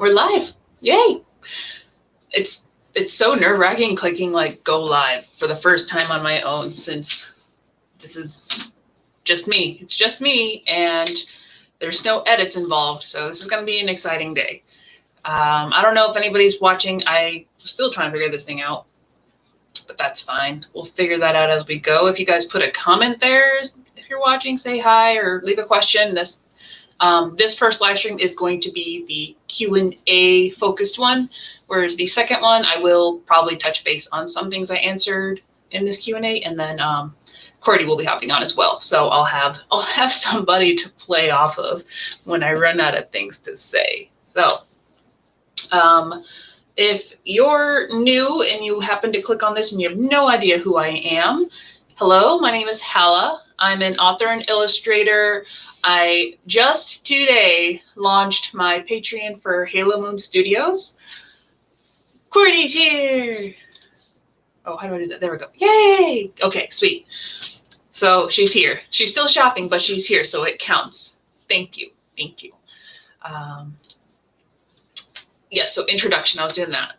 We're live. Yay. It's so nerve-wracking clicking like go live for the first time on my own, since this is just me. It's just me and there's no edits involved. So this is going to be an exciting day. I don't know if anybody's watching. I'm still trying to figure this thing out, but that's fine. We'll figure that out as we go. If you guys put a comment there, if you're watching, say hi or leave a question. This first live stream is going to be the Q&A focused one, whereas the second one, I will probably touch base on some things I answered in this Q&A, and then Cordy will be hopping on as well. So I'll have somebody to play off of when I run out of things to say. So if you're new and you happen to click on this and you have no idea who I am, hello, my name is Hala. I'm an author and illustrator. I just today launched my Patreon for Halo Moon Studios. Cordy's here. Oh, how do I do that? There we go. Yay! Okay, sweet. So she's here. She's still shopping, but she's here, so it counts. Thank you. Thank you. Yes, so introduction. I was doing that.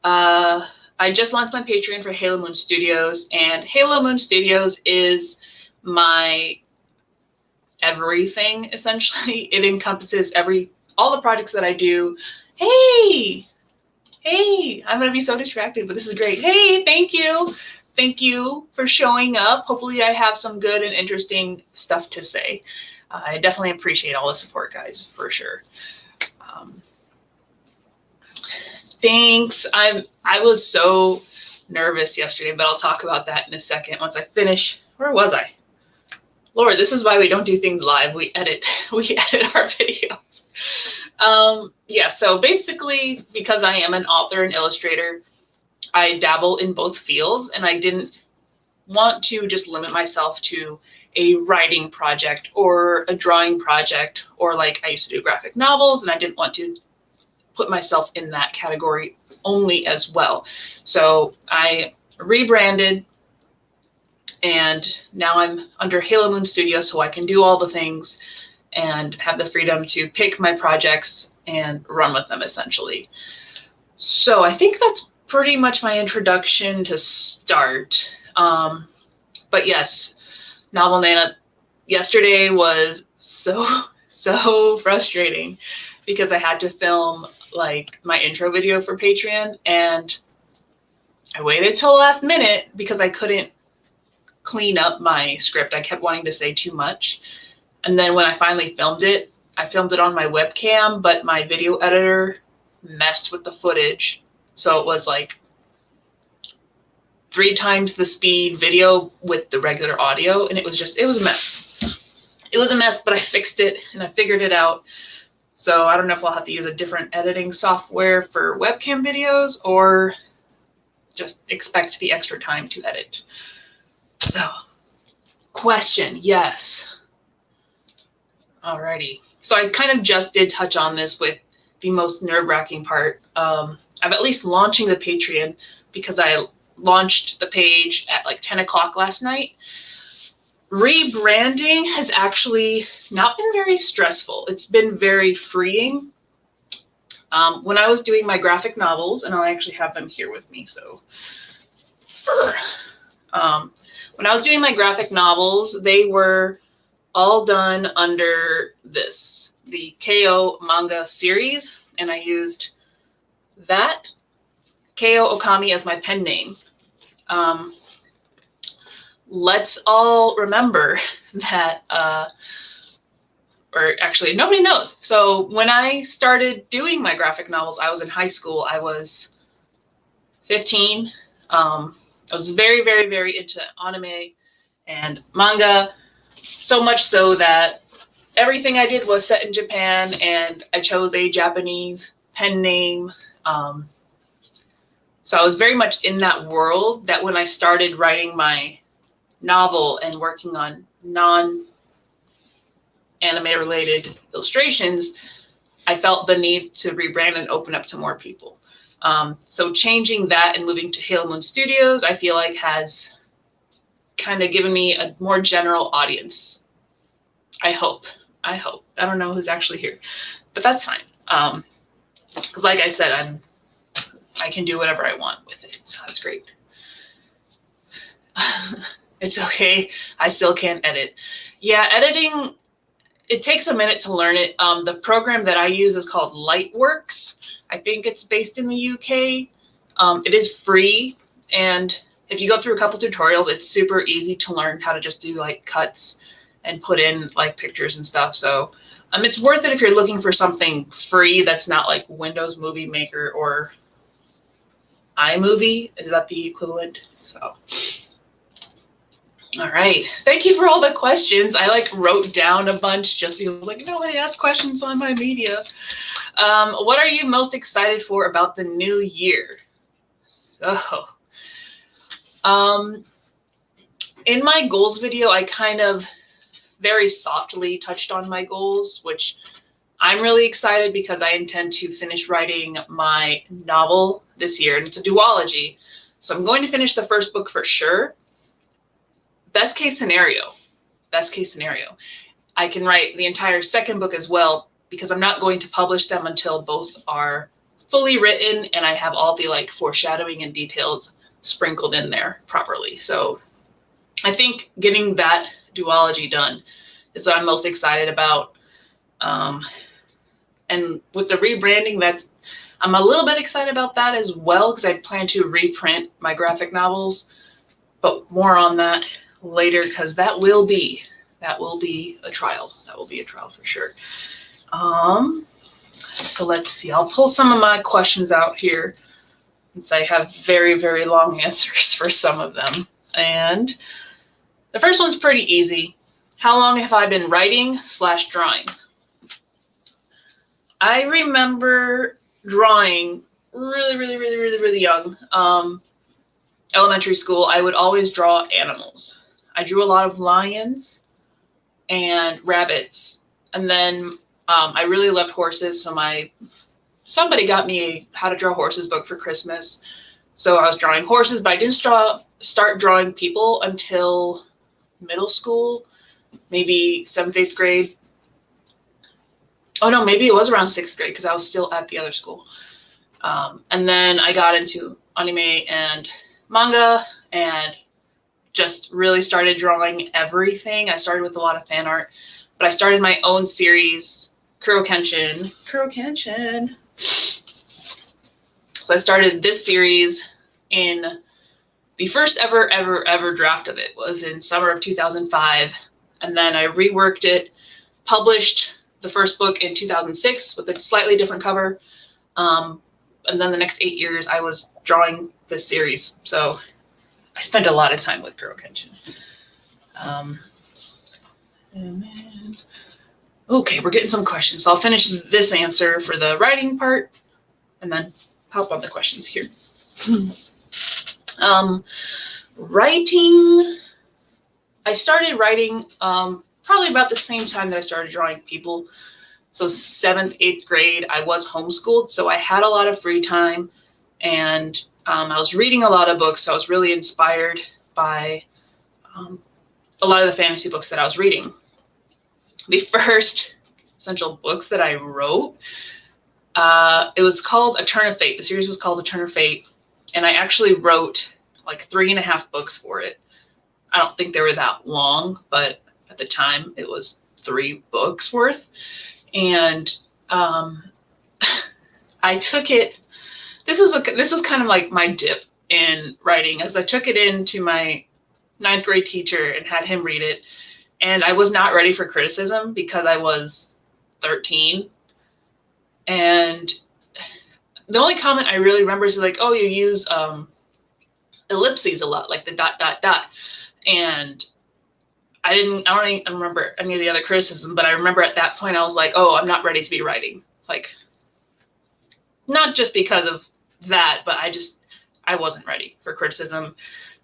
I just launched my Patreon for Halo Moon Studios, and Halo Moon Studios is my everything, essentially. It encompasses all the projects that I do. Hey, I'm gonna be so distracted, but this is great. Hey, thank you for showing up. Hopefully I have some good and interesting stuff to say. I definitely appreciate all the support, guys, for sure. Thanks. I was so nervous yesterday, but I'll talk about that in a second once I finish. Where was I? Lord, this is why we don't do things live. We edit our videos. Yeah, so basically, because I am an author and illustrator, I dabble in both fields, and I didn't want to just limit myself to a writing project or a drawing project, or like I used to do graphic novels, and I didn't want to put myself in that category only as well. So I rebranded, and now I'm under Halo Moon Studios, so I can do all the things and have the freedom to pick my projects and run with them, essentially. So I think that's pretty much my introduction to start. But yes, Novel Nana, yesterday was so frustrating because I had to film like my intro video for Patreon, and I waited till the last minute because I couldn't clean up my script. I kept wanting to say too much. And then when I finally filmed it, I filmed it on my webcam, but my video editor messed with the footage. So it was like 3 times the speed video with the regular audio. And it was a mess. It was a mess, but I fixed it and I figured it out. So I don't know if I'll have to use a different editing software for webcam videos or just expect the extra time to edit. So, question, yes. Alrighty. So I kind of just did touch on this with the most nerve-wracking part of at least launching the Patreon, because I launched the page at like 10 o'clock last night. Rebranding has actually not been very stressful. It's been very freeing. When I was doing my graphic novels, and I'll actually have them here with me, so... when I was doing my graphic novels, they were all done under the KO manga series, and I used that KO Okami as my pen name. Let's all remember that, or actually nobody knows. So when I started doing my graphic novels, I was in high school. I was 15. I was very, very, very into anime and manga, so much so that everything I did was set in Japan, and I chose a Japanese pen name. So I was very much in that world, that when I started writing my novel and working on non-anime related illustrations, I felt the need to rebrand and open up to more people. So changing that and moving to Halo Moon Studios, I feel like has kind of given me a more general audience. I hope. I don't know who's actually here, but that's fine. because like I said, I can do whatever I want with it, so that's great. It's okay. I still can't edit. Yeah, editing, it takes a minute to learn it. The program that I use is called Lightworks. I think it's based in the UK. It is free, and if you go through a couple tutorials, it's super easy to learn how to just do like cuts and put in like pictures and stuff. So it's worth it if you're looking for something free that's not like Windows Movie Maker or iMovie. Is that the equivalent? So. All right. Thank you for all the questions. I like wrote down a bunch just because like nobody asked questions on my media. What are you most excited for about the new year? So, in my goals video, I kind of very softly touched on my goals, which I'm really excited because I intend to finish writing my novel this year, and it's a duology. So I'm going to finish the first book for sure. Best case scenario, I can write the entire second book as well, because I'm not going to publish them until both are fully written and I have all the like foreshadowing and details sprinkled in there properly. So I think getting that duology done is what I'm most excited about. And with the rebranding, I'm a little bit excited about that as well, because I plan to reprint my graphic novels, but more on that later, because that will be a trial. That will be a trial for sure. So let's see. I'll pull some of my questions out here, since I have very, very long answers for some of them. And the first one's pretty easy. How long have I been writing/drawing? I remember drawing really young. Elementary school, I would always draw animals. I drew a lot of lions and rabbits. And then I really loved horses. So somebody got me a how to draw horses book for Christmas. So I was drawing horses, but I didn't start drawing people until middle school, maybe 7th, 8th grade. Oh no, maybe it was around 6th grade, because I was still at the other school. And then I got into anime and manga and just really started drawing everything. I started with a lot of fan art, but I started my own series, Kuro Kenshin. So I started this series in the first ever draft of it was in summer of 2005. And then I reworked it, published the first book in 2006 with a slightly different cover. And then the next 8 years I was drawing this series. So I spent a lot of time with Kuro Kenshin. And then, okay, we're getting some questions. So I'll finish this answer for the writing part and then hop on the questions here. Writing, I started writing probably about the same time that I started drawing people. So 7th, 8th grade, I was homeschooled, so I had a lot of free time, and I was reading a lot of books. So I was really inspired by a lot of the fantasy books that I was reading. The first essential books that I wrote, it was called A Turn of Fate. The series was called A Turn of Fate, and I actually wrote like 3.5 books for it. I don't think they were that long, but at the time it was 3 books worth. And I took it, this was kind of like my dip in writing, as I took it into my 9th grade teacher and had him read it. And I was not ready for criticism because I was 13. And the only comment I really remember is like, oh, you use ellipses a lot, like the ... And I don't even remember any of the other criticism, but I remember at that point I was like, oh, I'm not ready to be writing. Like, not just because of that, but I wasn't ready for criticism.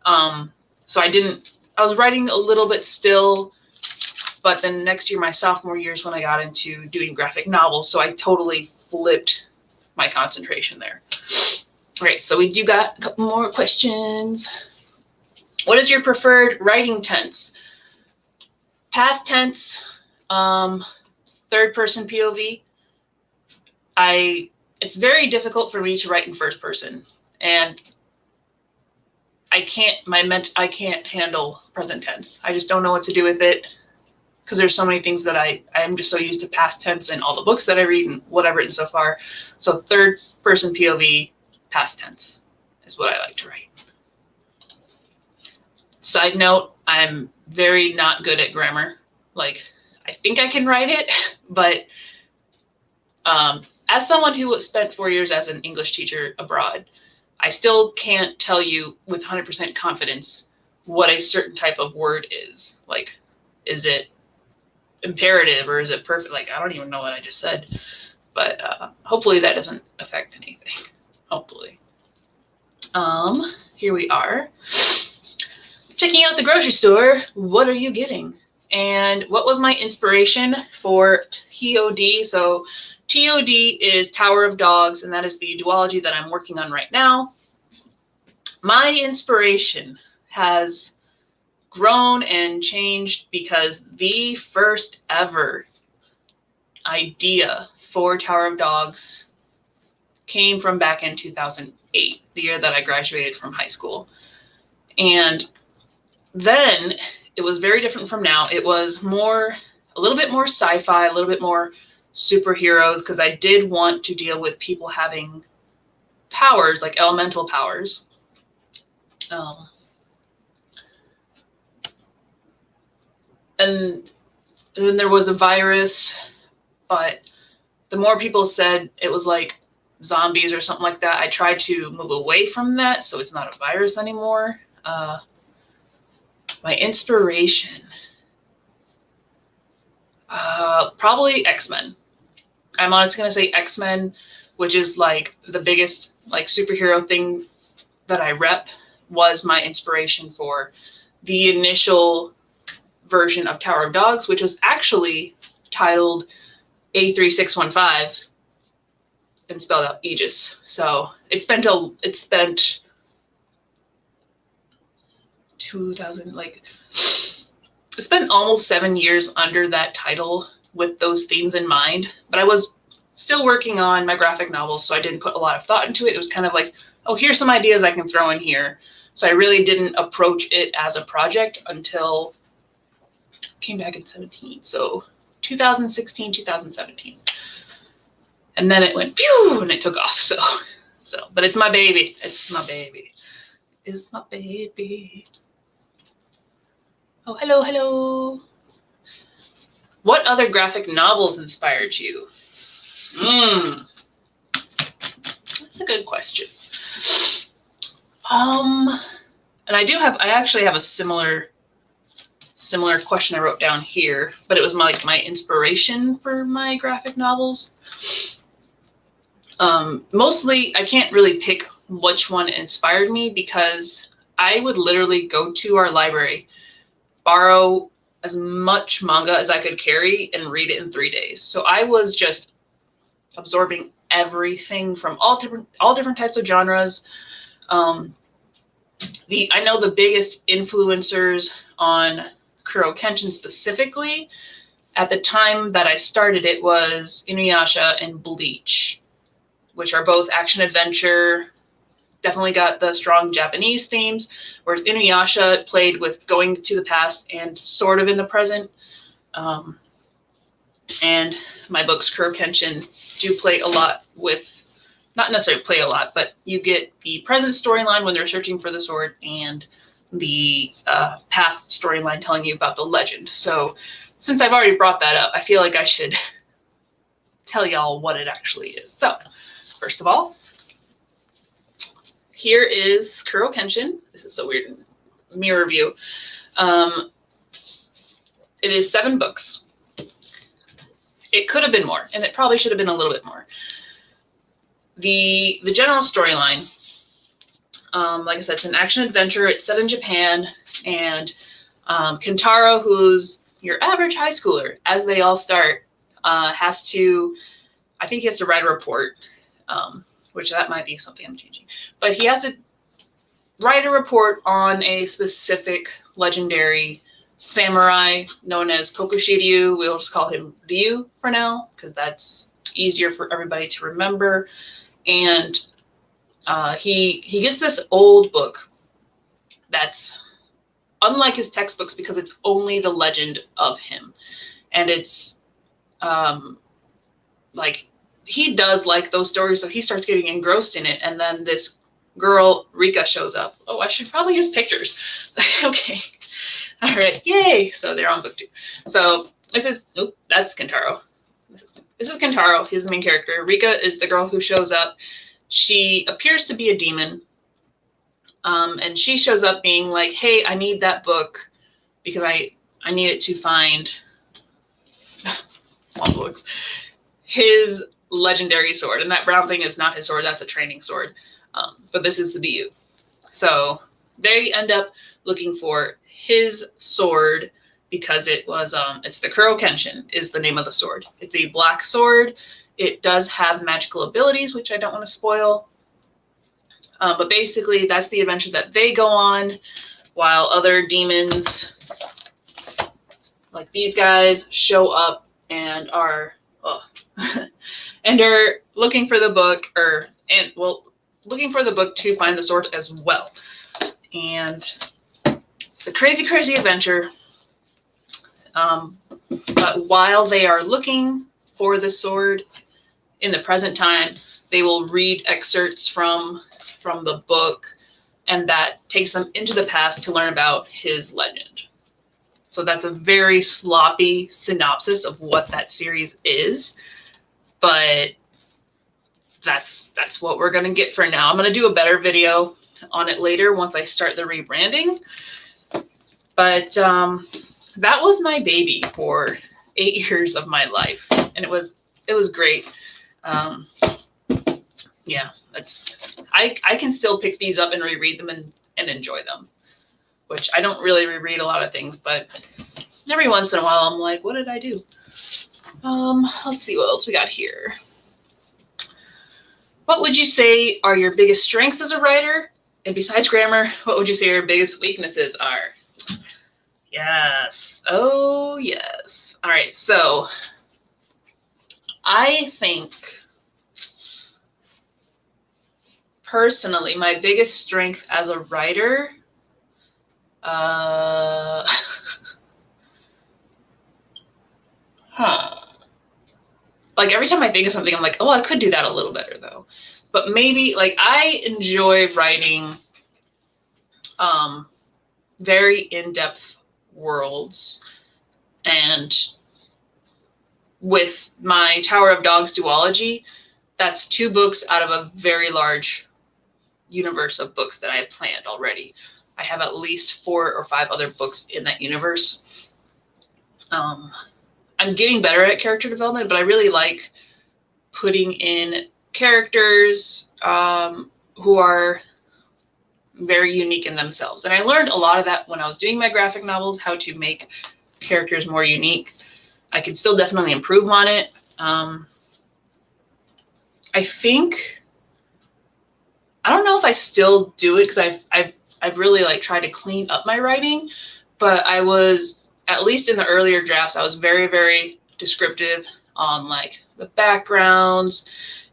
So I was writing a little bit still, but then next year, my sophomore year, is when I got into doing graphic novels. So I totally flipped my concentration there. All right, so we do got a couple more questions. What is your preferred writing tense? Past tense, third person POV. I it's very difficult for me to write in first person, and I can't handle present tense. I just don't know what to do with it, because there's so many things that I'm just so used to past tense in all the books that I read and what I've written so far. So third person POV, past tense is what I like to write. Side note, I'm very not good at grammar. Like, I think I can write it, but as someone who spent 4 years as an English teacher abroad, I still can't tell you with 100% confidence what a certain type of word is. Like, is it imperative or is it perfect? Like, I don't even know what I just said, but hopefully that doesn't affect anything. Hopefully. Here we are. Checking out the grocery store. What are you getting? And what was my inspiration for TOD? So TOD is Tower of Dogs, and that is the duology that I'm working on right now. My inspiration has grown and changed because the first ever idea for Tower of Dogs came from back in 2008, the year that I graduated from high school. And then it was very different from now. It was a little bit more sci-fi, a little bit more superheroes, because I did want to deal with people having powers, like elemental powers. And then there was a virus, but the more people said it was like zombies or something like that, I tried to move away from that, so it's not a virus anymore. My inspiration, probably X-Men. I'm honestly going to say X-Men, which is like the biggest like superhero thing that I rep, was my inspiration for the initial version of Tower of Dogs, which was actually titled A3615 and spelled out Aegis. So it spent 2000, like, I spent almost 7 years under that title with those themes in mind, but I was still working on my graphic novels, so I didn't put a lot of thought into it. It was kind of like, oh, here's some ideas I can throw in here. So I really didn't approach it as a project until I came back in 17. So 2016, 2017. And then it went pew and it took off. So, but it's my baby. It's my baby. It's my baby. Oh, hello, hello. What other graphic novels inspired you? That's a good question. And I actually have a similar question I wrote down here, but it was my inspiration for my graphic novels. Mostly, I can't really pick which one inspired me, because I would literally go to our library, borrow as much manga as I could carry, and read it in 3 days. So I was just absorbing everything from all different types of genres. I know the biggest influencers on Kuro Kenshin specifically, at the time that I started it, was Inuyasha and Bleach, which are both action adventure. Definitely got the strong Japanese themes, whereas Inuyasha played with going to the past and sort of in the present. And my books, Kuro Kenshin, do play a lot with, not necessarily play a lot, but you get the present storyline when they're searching for the sword, and the past storyline telling you about the legend. So since I've already brought that up, I feel like I should tell y'all what it actually is. So first of all, here is Kuro Kenshin. This is so weird. Mirror view. It is 7 books. It could have been more, and it probably should have been a little bit more. The general storyline, like I said, it's an action adventure. It's set in Japan, and Kentaro, who's your average high schooler, as they all start, has to write a report, which that might be something I'm changing. But he has to write a report on a specific legendary samurai known as Kokushiryu. We'll just call him Ryu for now, because that's easier for everybody to remember. And he gets this old book that's unlike his textbooks because it's only the legend of him. And it's like he does like those stories, so he starts getting engrossed in it. And then this girl, Rika, shows up. Oh, I should probably use pictures. Okay. All right. Yay. So they're on book 2. So this is, that's Kentaro. This is Kentaro. He's the main character. Rika is the girl who shows up. She appears to be a demon. And she shows up being like, hey, I need that book because I need it to find books, his legendary sword. And that brown thing is not his sword. That's a training sword. But this is the BU. So they end up looking for his sword because it was, it's the Kuro Kenshin is the name of the sword. It's a black sword. It does have magical abilities, which I don't want to spoil. But basically, that's the adventure that they go on, while other demons, like these guys, show up and are and are looking for the book, looking for the book to find the sword as well. And it's a crazy, crazy adventure. But while they are looking for the sword in the present time, they will read excerpts from the book, and that takes them into the past to learn about his legend. So that's a very sloppy synopsis of what that series is, but that's what we're going to get for now. I'm going to do a better video on it later once I start the rebranding. But that was my baby for 8 years of my life, and it was great. Yeah, I can still pick these up and reread them and enjoy them, which I don't really reread a lot of things, but every once in a while I'm like, what did I do? Let's see what else we got here. What would you say are your biggest strengths as a writer? And besides grammar, what would you say your biggest weaknesses are? Yes. Oh, yes. All right. So I think personally, my biggest strength as a writer, like every time I think of something, I'm like, oh, I could do that a little better though. But maybe like I enjoy writing very in-depth worlds. And with my Tower of Dogs duology, that's 2 books out of a very large universe of books that I have planned already. I have at least 4 or 5 other books in that universe. I'm getting better at character development, but I really like putting in characters who are very unique in themselves. And I learned a lot of that when I was doing my graphic novels, how to make characters more unique. I could still definitely improve on it. I think, I don't know if I still do it because I've really like tried to clean up my writing, but I was, at least in the earlier drafts, I was very, very descriptive on like the backgrounds,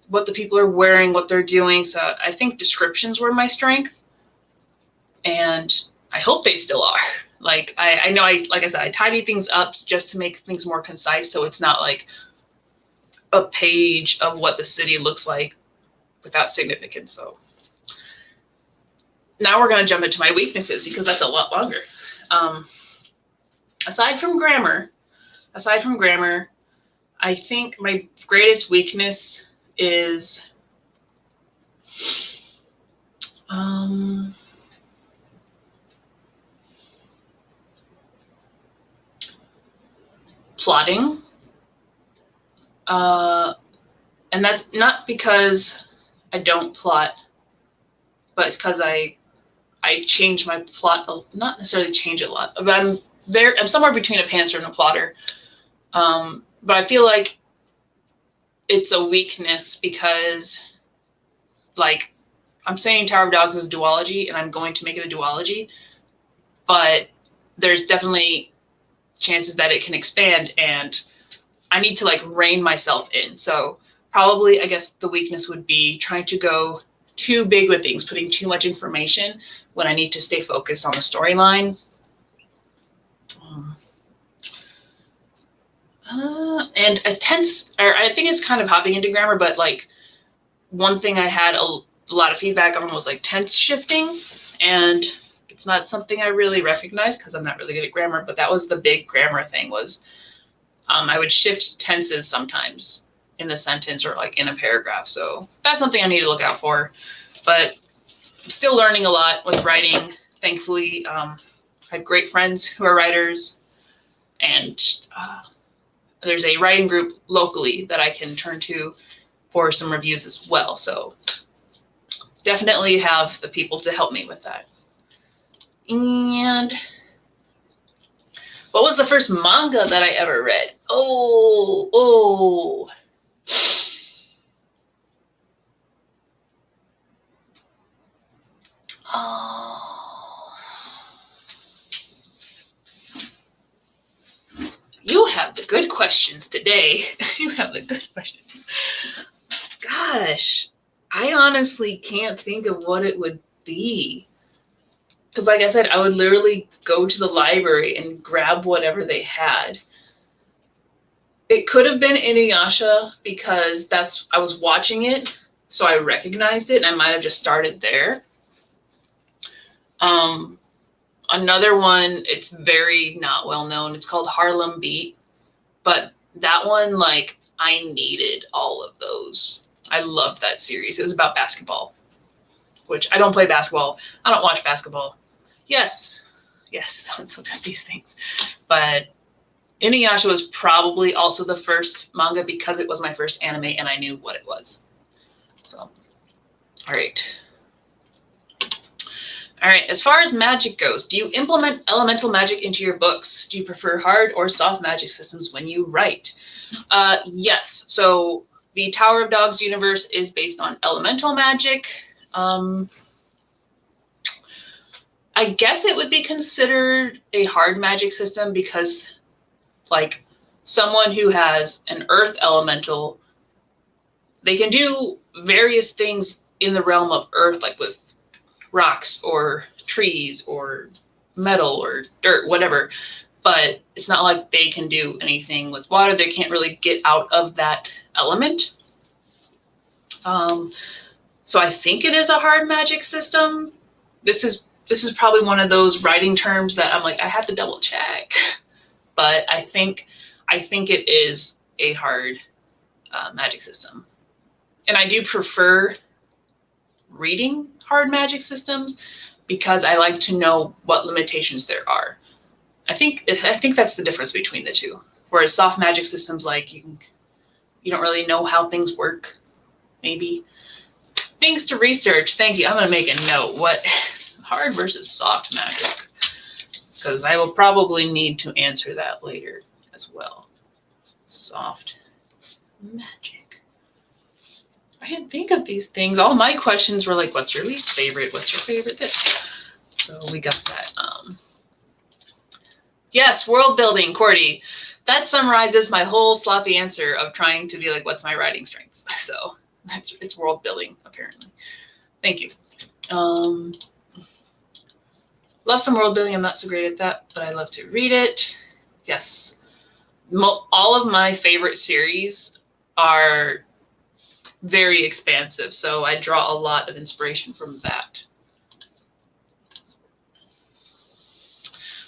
what the people are wearing, what they're doing. So I think descriptions were my strength, and I hope they still are. Like I know like I said, I tidy things up just to make things more concise, so it's not like a page of what the city looks like without significance. So now we're going to jump into my weaknesses because that's a lot longer. Aside from grammar, I think my greatest weakness is plotting. And that's not because I don't plot, but it's because I change my plot, not necessarily change it a lot, but I'm somewhere between a pantser and a plotter. But I feel like it's a weakness because, like, I'm saying Tower of Dogs is a duology, and I'm going to make it a duology, but there's definitely chances that it can expand, and I need to like rein myself in. So Probably, I guess the weakness would be trying to go too big with things, putting too much information when I need to stay focused on the storyline. And a tense, or I think it's kind of hopping into grammar, but like one thing I had a lot of feedback on was like tense shifting, and it's not something I really recognize because I'm not really good at grammar, but that was the big grammar thing was I would shift tenses sometimes in the sentence or like in a paragraph. So that's something I need to look out for, but I'm still learning a lot with writing. Thankfully, I have great friends who are writers, and there's a writing group locally that I can turn to for some reviews as well. So definitely have the people to help me with that. And what was the first manga that I ever read? Oh. You have the good questions today. You have the good questions. Gosh, I honestly can't think of what it would be. Because like I said, I would literally go to the library and grab whatever they had. It could have been Inuyasha because I was watching it, so I recognized it, and I might have just started there. Another one, it's very not well known. It's called Harlem Beat, but that one, like, I needed all of those. I loved that series. It was about basketball, which I don't play basketball. I don't watch basketball. Yes, let's look at these things. But Inuyasha was probably also the first manga because it was my first anime and I knew what it was. So, all right. All right, as far as magic goes, do you implement elemental magic into your books? Do you prefer hard or soft magic systems when you write? Yes, so the Tower of Dogs universe is based on elemental magic. I guess it would be considered a hard magic system because, like, someone who has an earth elemental, they can do various things in the realm of earth, like with rocks or trees or metal or dirt, whatever. But it's not like they can do anything with water. They can't really get out of that element. So I think it is a hard magic system. This is probably one of those writing terms that I'm like, I have to double check. But I think it is a hard magic system. And I do prefer reading hard magic systems because I like to know what limitations there are. I think that's the difference between the two. Whereas soft magic systems, like you don't really know how things work, maybe. Things to research. Thank you. I'm gonna make a note. What hard versus soft magic? Because I will probably need to answer that later as well. Soft magic. I didn't think of these things. All my questions were like, what's your least favorite? What's your favorite this? So we got that. Yes, world building, Cordy. That summarizes my whole sloppy answer of trying to be like, what's my writing strengths? So it's world building, apparently. Thank you. Love some world building. I'm not so great at that, but I love to read it. Yes. All of my favorite series are very expansive, so I draw a lot of inspiration from that.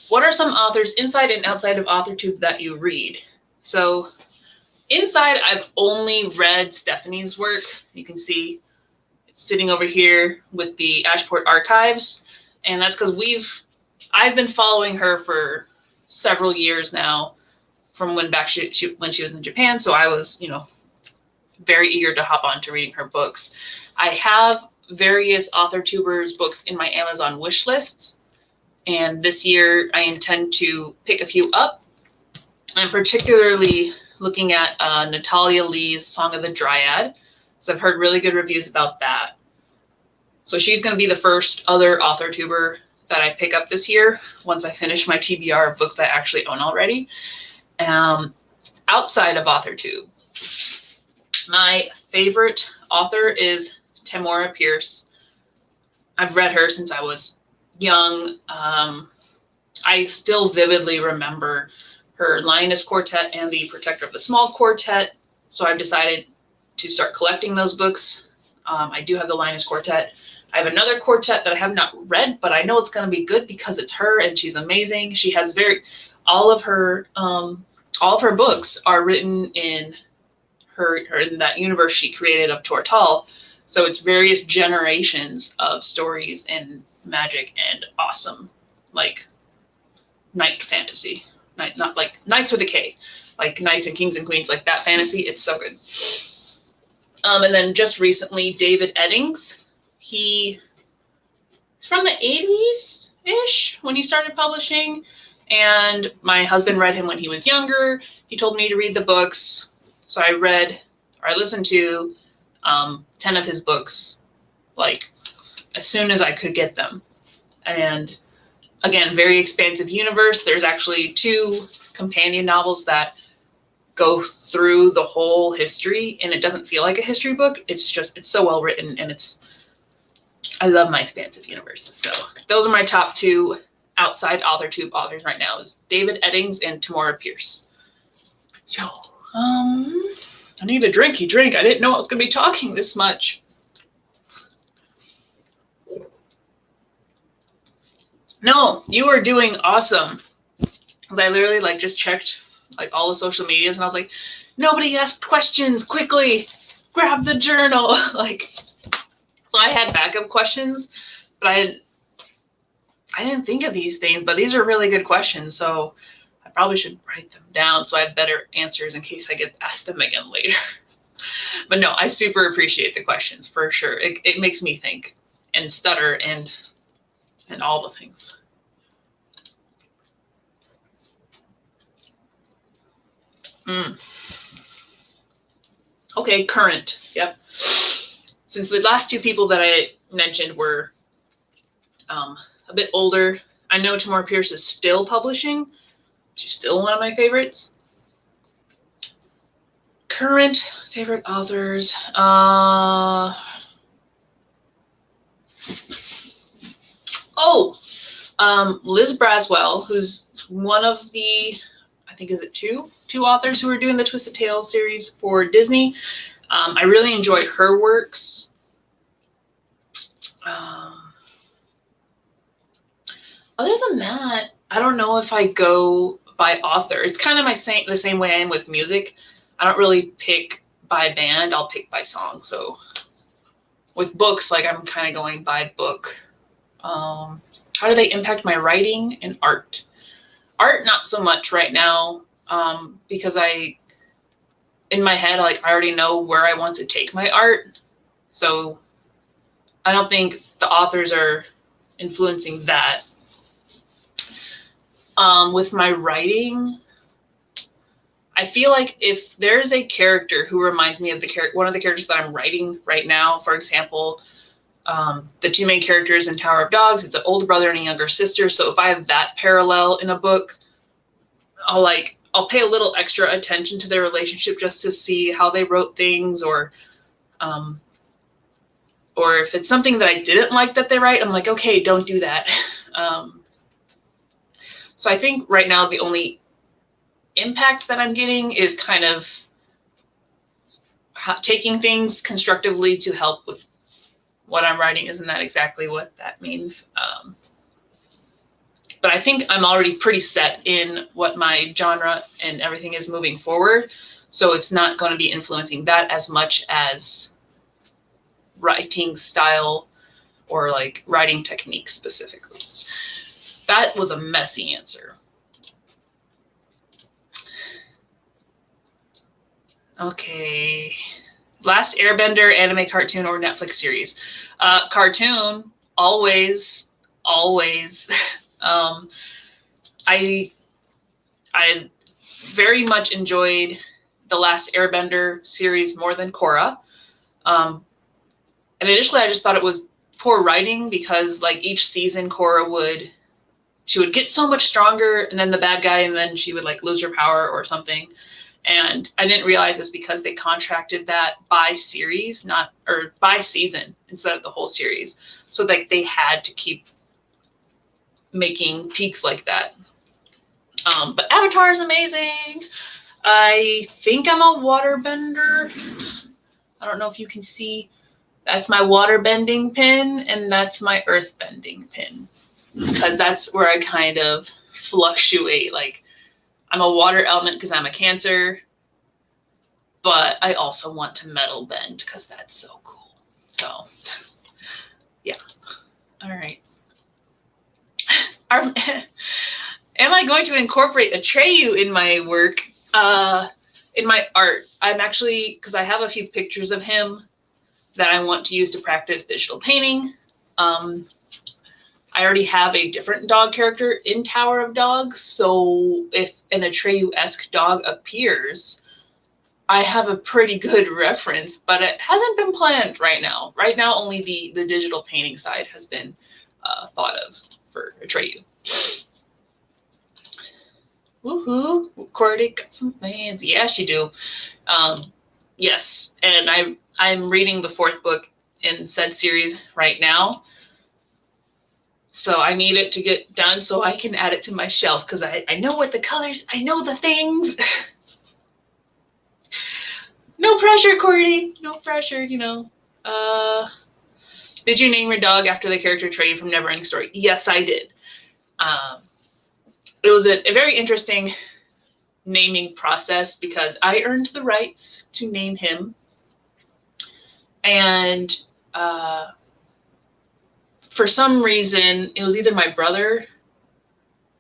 What are some authors inside and outside of AuthorTube that you read? So inside, I've only read Stephanie's work. You can see it's sitting over here with the Ashport Archives, and that's because I've been following her for several years now, from when she was in Japan. So I was, very eager to hop on to reading her books. I have various AuthorTubers books in my Amazon wish lists, and this year I intend to pick a few up. I'm particularly looking at Natalia Lee's Song of the Dryad, so I've heard really good reviews about that. So she's going to be the first other AuthorTuber that I pick up this year once I finish my TBR of books I actually own already. Outside of AuthorTube, My favorite author is Tamora Pierce. I've read her since I was young. I still vividly remember her Lioness Quartet and the Protector of the Small Quartet. So I've decided to start collecting those books. I do have the Lioness Quartet. I have another quartet that I have not read, but I know it's going to be good because it's her and she's amazing. She has all of her books are written in in that universe she created of Tortal. So it's various generations of stories and magic and awesome, like knight fantasy. Not like knights with a K, like knights and kings and queens, like that fantasy. It's so good. And then just recently, David Eddings. He's from the 80s-ish when he started publishing. And my husband read him when he was younger. He told me to read the books. So I listened to 10 of his books, like as soon as I could get them. And again, very expansive universe. There's actually 2 companion novels that go through the whole history, and it doesn't feel like a history book. It's so well written, and I love my expansive universes. So those are my top 2 outside AuthorTube authors right now, is David Eddings and Tamora Pierce. Yo, I need a drinky drink. I didn't know I was going to be talking this much. No, you are doing awesome. I literally just checked all the social medias, and I was like, nobody asked questions. Quickly, grab the journal. So I had backup questions, but I didn't think of these things. But these are really good questions, so I probably should write them down so I have better answers in case I get asked them again later. But no, I super appreciate the questions for sure. It makes me think and stutter and all the things. Okay, current. Yep. Since the last 2 people that I mentioned were a bit older, I know Tamora Pierce is still publishing. She's still one of my favorites. Current favorite authors. Liz Braswell, who's one of the, I think, is it two authors who are doing the Twisted Tales series for Disney. I really enjoyed her works. Other than that, I don't know if I go by author. It's kind of the same way I am with music. I don't really pick by band. I'll pick by song. So with books, I'm kind of going by book. How do they impact my writing and art? Art, not so much right now, because in my head, I already know where I want to take my art. So I don't think the authors are influencing that. With my writing, I feel like if there's a character who reminds me of one of the characters that I'm writing right now, for example, the 2 main characters in Tower of Dogs, it's an older brother and a younger sister. So if I have that parallel in a book, I'll pay a little extra attention to their relationship just to see how they wrote things, or if it's something that I didn't like that they write, I'm like, okay, don't do that. So I think right now the only impact that I'm getting is kind of taking things constructively to help with what I'm writing. Isn't that exactly what that means? But I think I'm already pretty set in what my genre and everything is moving forward. So it's not going to be influencing that as much as writing style or writing technique specifically. That was a messy answer. Okay. Last Airbender anime, cartoon, or Netflix series? Cartoon, always. I very much enjoyed the Last Airbender series more than Korra. And initially I just thought it was poor writing because each season Korra would get so much stronger, and then the bad guy, and then she would lose her power or something. And I didn't realize it was because they contracted that by series, or by season instead of the whole series. So like they had to keep making peaks like that. But Avatar is amazing. I think I'm a waterbender. I don't know if you can see. That's my water bending pin, and that's my earth bending pin, because that's where I kind of fluctuate. Like, I'm a water element because I'm a Cancer, but I also want to metal bend because that's so cool. So, yeah. All right. Am I going to incorporate Atreyu in my work? In my art? I'm actually, because I have a few pictures of him that I want to use to practice digital painting. I already have a different dog character in Tower of Dogs, so if an Atreyu-esque dog appears, I have a pretty good reference, but it hasn't been planned right now. Right now, only the digital painting side has been thought of for Atreyu. Woohoo! Cordy got some fans. Yes, you do. Yes, and I'm reading the 4th book in said series right now. So I need it to get done so I can add it to my shelf, because I know what the colors, I know the things. No pressure, Cordy. No pressure, you know. Did you name your dog after the character Trey from Neverending Story? Yes, I did. It was a very interesting naming process because I earned the rights to name him. And for some reason, it was either my brother.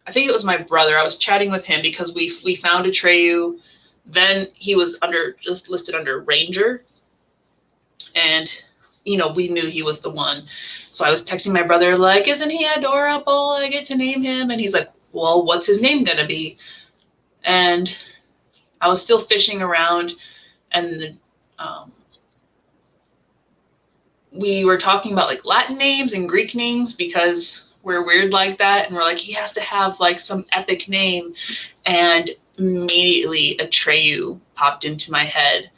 I think it was my brother. I was chatting with him because we found Atreyu. Then he was just listed under Ranger. And, you know, we knew he was the one. So I was texting my brother like, isn't he adorable? I get to name him. And he's like, well, what's his name going to be? And I was still fishing around, and we were talking about like Latin names and Greek names because we're weird like that. And we're like, he has to have like some epic name. And immediately Atreyu popped into my head.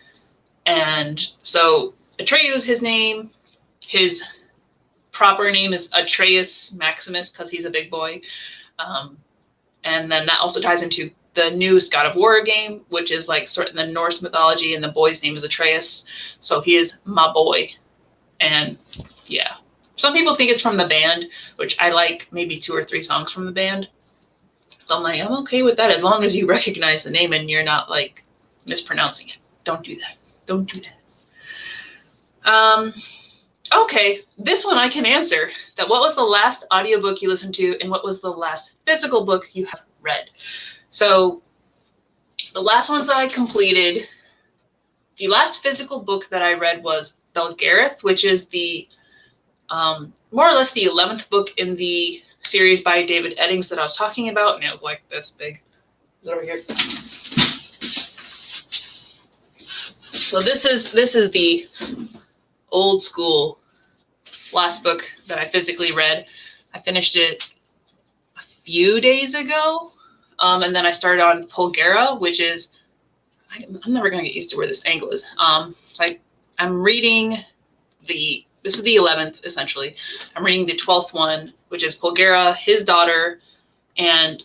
And so Atreyu is his name. His proper name is Atreus Maximus because he's a big boy. And then that also ties into the newest God of War game, which is like sort of the Norse mythology, and the boy's name is Atreus. So he is my boy. And yeah, some people think it's from the band, which I like maybe 2 or 3 songs from the band. So I'm like, I'm okay with that as long as you recognize the name and you're not like mispronouncing it. Don't do that. Don't do that. Okay, this one I can answer. That what was the last audiobook you listened to, and what was the last physical book you have read? So the last ones that I completed, the last physical book that I read was Belgareth, which is the more or less the 11th book in the series by David Eddings that I was talking about, and it was like this big. It's over here. So this is the old school last book that I physically read. I finished it a few days ago, and then I started on Pulgera, which is I'm never gonna get used to where this angle is. So I'm reading this is the 11th essentially. I'm reading the 12th one, which is Pulgera, his daughter, and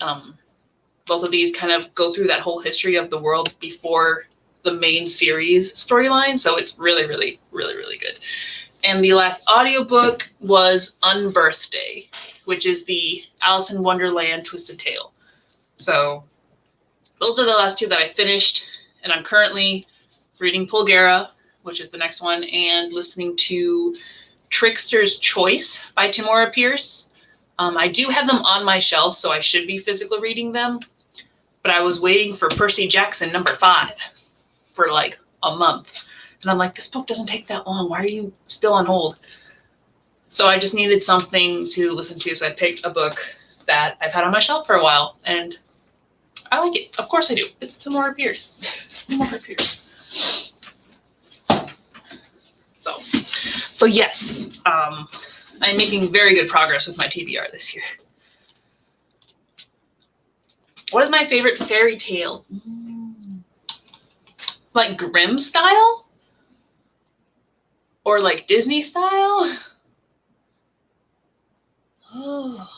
both of these kind of go through that whole history of the world before the main series storyline. So it's really, really, really, really good. And the last audiobook was Unbirthday, which is the Alice in Wonderland Twisted Tale. So those are the last 2 that I finished, and I'm currently reading Pulgera, which is the next one, and listening to Trickster's Choice by Timora Pierce. I do have them on my shelf, so I should be physically reading them, but I was waiting for Percy Jackson #5 for like a month. And I'm like, this book doesn't take that long. Why are you still on hold? So I just needed something to listen to. So I picked a book that I've had on my shelf for a while, and I like it. Of course I do. It's Timora Pierce. It's Timora Pierce. So yes, I'm making very good progress with my TBR this year. What is my favorite fairy tale? Like Grimm style? Or like Disney style? Oh.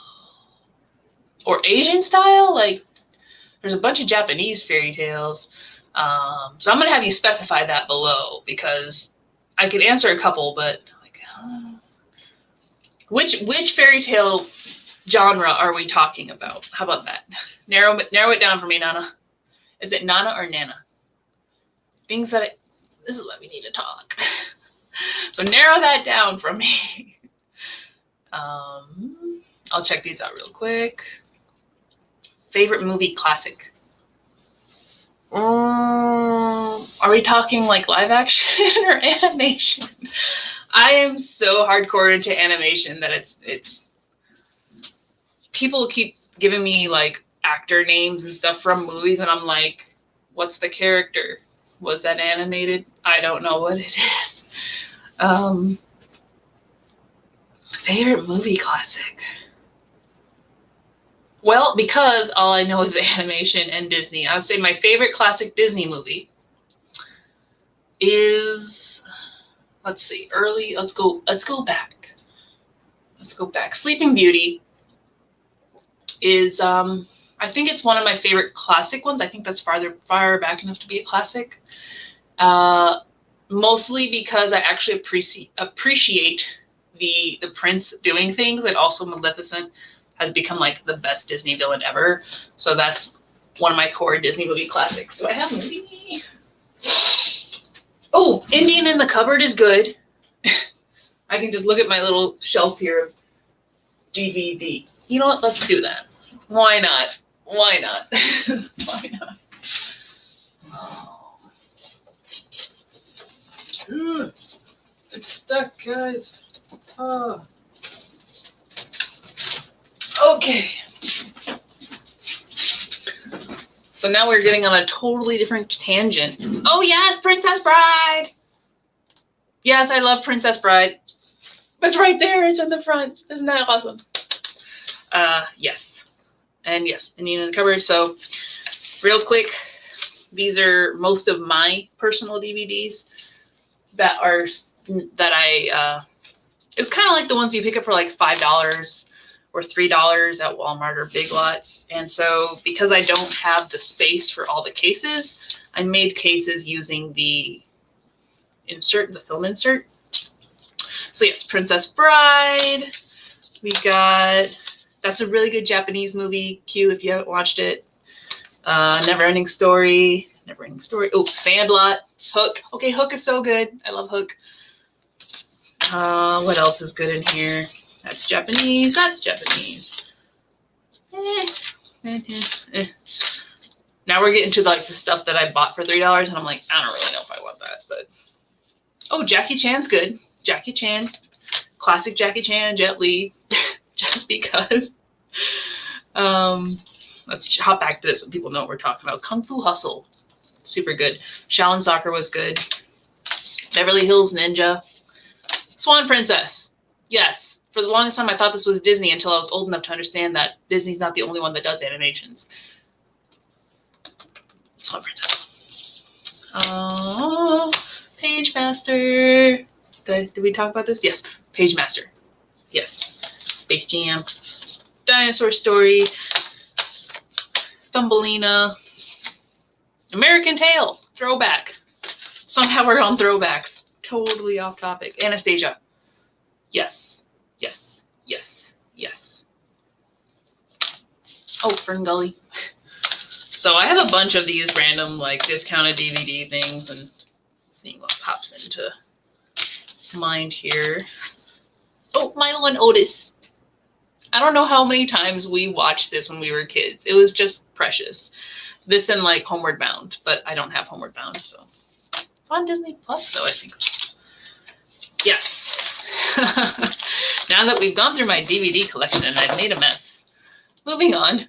Or Asian style? Like, there's a bunch of Japanese fairy tales. So I'm going to have you specify that below, because I could answer a couple, but like, which fairy tale genre are we talking about? How about that? Narrow it down for me, Nana. Is it Nana or Nana? Things that this is why we need to talk. So narrow that down for me. I'll check these out real quick. Favorite movie classic. Are we talking like live action or animation? I am so hardcore into animation that it's people keep giving me like actor names and stuff from movies, and I'm like, what's the character? Was that animated? I don't know what it is. Favorite movie classic. Well, because all I know is animation and Disney, I would say my favorite classic Disney movie is, let's see, let's go back. Sleeping Beauty is, I think it's one of my favorite classic ones. I think that's far back enough to be a classic. Mostly because I actually appreciate the prince doing things, and also Maleficent has become like the best Disney villain ever. So that's one of my core Disney movie classics. Do I have a movie? Oh, Indian in the Cupboard is good. I can just look at my little shelf here of DVD. You know what? Let's do that. Why not? Why not? Why not? Oh. It's stuck, guys. Oh. Okay. So now we're getting on a totally different tangent. Oh yes, Princess Bride. Yes, I love Princess Bride. It's right there. It's in the front. Isn't that awesome? Yes. And yes, Indian in the Cupboard. So real quick, these are most of my personal DVDs that I it's kind of like the ones you pick up for like $5 or $3 at Walmart or Big Lots. And so because I don't have the space for all the cases, I made cases using the film insert. So yes, Princess Bride. We got, that's a really good Japanese movie. Q if you haven't watched it. Never-Ending Story. Oh, Sandlot. Hook. Okay, Hook is so good. I love Hook. What else is good in here? That's Japanese. Now we're getting to like the stuff that I bought for $3, and I'm like, I don't really know if I want that. But oh, Jackie Chan's good. Jackie Chan, classic Jackie Chan, Jet Li, just because. Let's hop back to this so people know what we're talking about. Kung Fu Hustle, super good. Shaolin Soccer was good. Beverly Hills Ninja. Swan Princess. Yes. For the longest time, I thought this was Disney until I was old enough to understand that Disney's not the only one that does animations. Swan Princess. Oh, Page Master. Did we talk about this? Yes. Page Master. Yes. Space Jam. Dinosaur Story. Thumbelina. American Tail. Throwback. Somehow we're on throwbacks. Totally off topic. Anastasia. Yes. Yes. Yes. Yes. Oh, Ferngully. So I have a bunch of these random like discounted DVD things, and seeing what pops into mind here. Oh, Milo and Otis. I don't know how many times we watched this when we were kids. It was just precious. This and like Homeward Bound, but I don't have Homeward Bound, so it's on Disney Plus though, I think so. Yes. Now that we've gone through my DVD collection and I've made a mess. Moving on.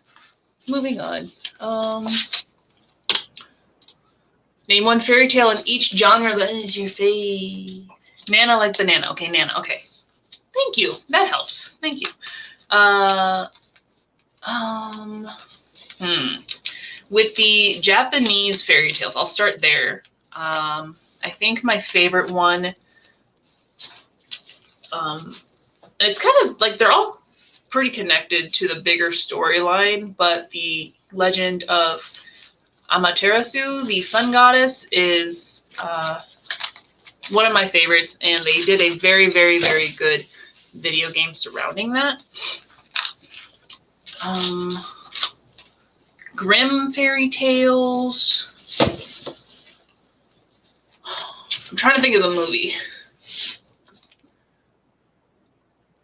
Name one fairy tale in each genre that is your fave. Nana like banana. Okay, Nana. Okay. Thank you. That helps. Thank you. With the Japanese fairy tales, I'll start there. I think my favorite one, it's kind of like they're all pretty connected to the bigger storyline, but the legend of Amaterasu, the sun goddess, is one of my favorites, and they did a very, very, very good video game surrounding that. Grimm fairy tales. I'm trying to think of the movie,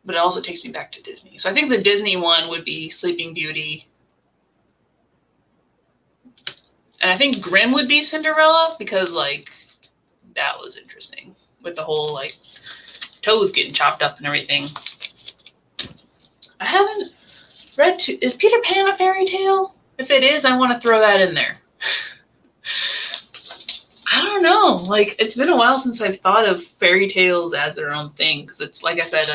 but it also takes me back to Disney. So I think the Disney one would be Sleeping Beauty. And I think Grimm would be Cinderella, because like that was interesting with the whole like toes getting chopped up and everything. I haven't read is Peter Pan a fairy tale? If it is, I want to throw that in there. I don't know. Like, it's been a while since I've thought of fairy tales as their own thing, because it's like I said,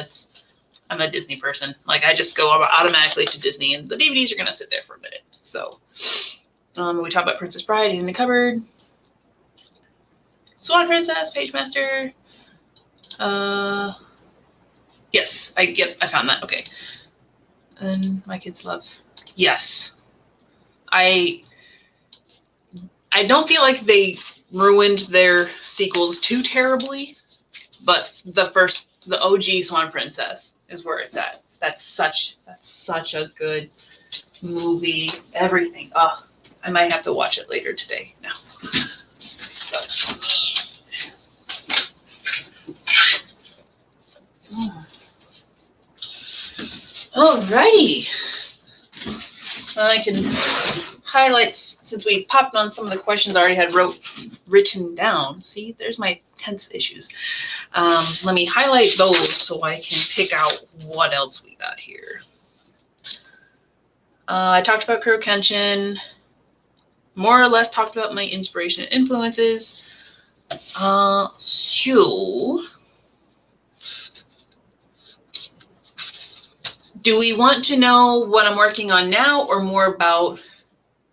I'm a Disney person. Like, I just go automatically to Disney, and the DVDs are gonna sit there for a minute. So, we talked about Princess Bride in the cupboard, Swan Princess, Page Master. Yes, I found that. Okay, and My Kids Love. Yes, I don't feel like they ruined their sequels too terribly, but the OG Swan Princess is where it's at. That's such a good movie. Everything. I might have to watch it later today. No. So. Alrighty. I can highlight, since we popped on some of the questions I already had written down. See, there's my tense issues. Let me highlight those so I can pick out what else we got here. I talked about Kuro Kenshin, more or less talked about my inspiration and influences. So, do we want to know what I'm working on now, or more about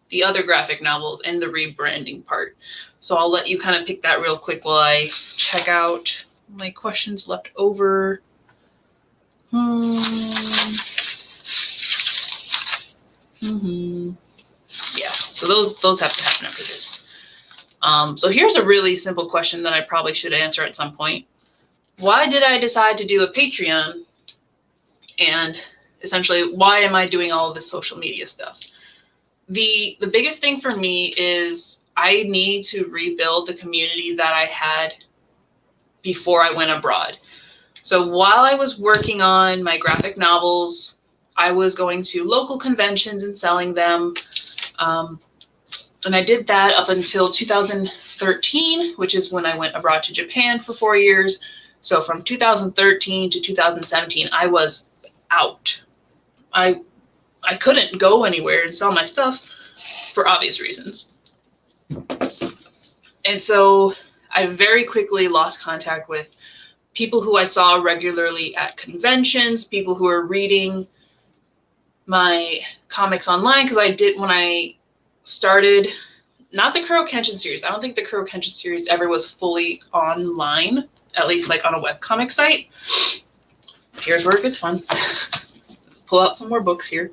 the other graphic novels and the rebranding part? So I'll let you kind of pick that real quick while I check out my questions left over. Yeah, so those have to happen after this. So here's a really simple question that I probably should answer at some point. Why did I decide to do a Patreon? And essentially, why am I doing all of this social media stuff? The biggest thing for me is I need to rebuild the community that I had before I went abroad. So while I was working on my graphic novels, I was going to local conventions and selling them. And I did that up until 2013, which is when I went abroad to Japan for 4 years. So from 2013 to 2017, I was out. I couldn't go anywhere and sell my stuff for obvious reasons. And so I very quickly lost contact with people who I saw regularly at conventions, people who were reading my comics online, because I did, when I started, not the Kuro Kenshin series. I don't think the Kuro Kenshin series ever was fully online, at least like on a webcomic site. Here's where it gets fun. Pull out some more books here.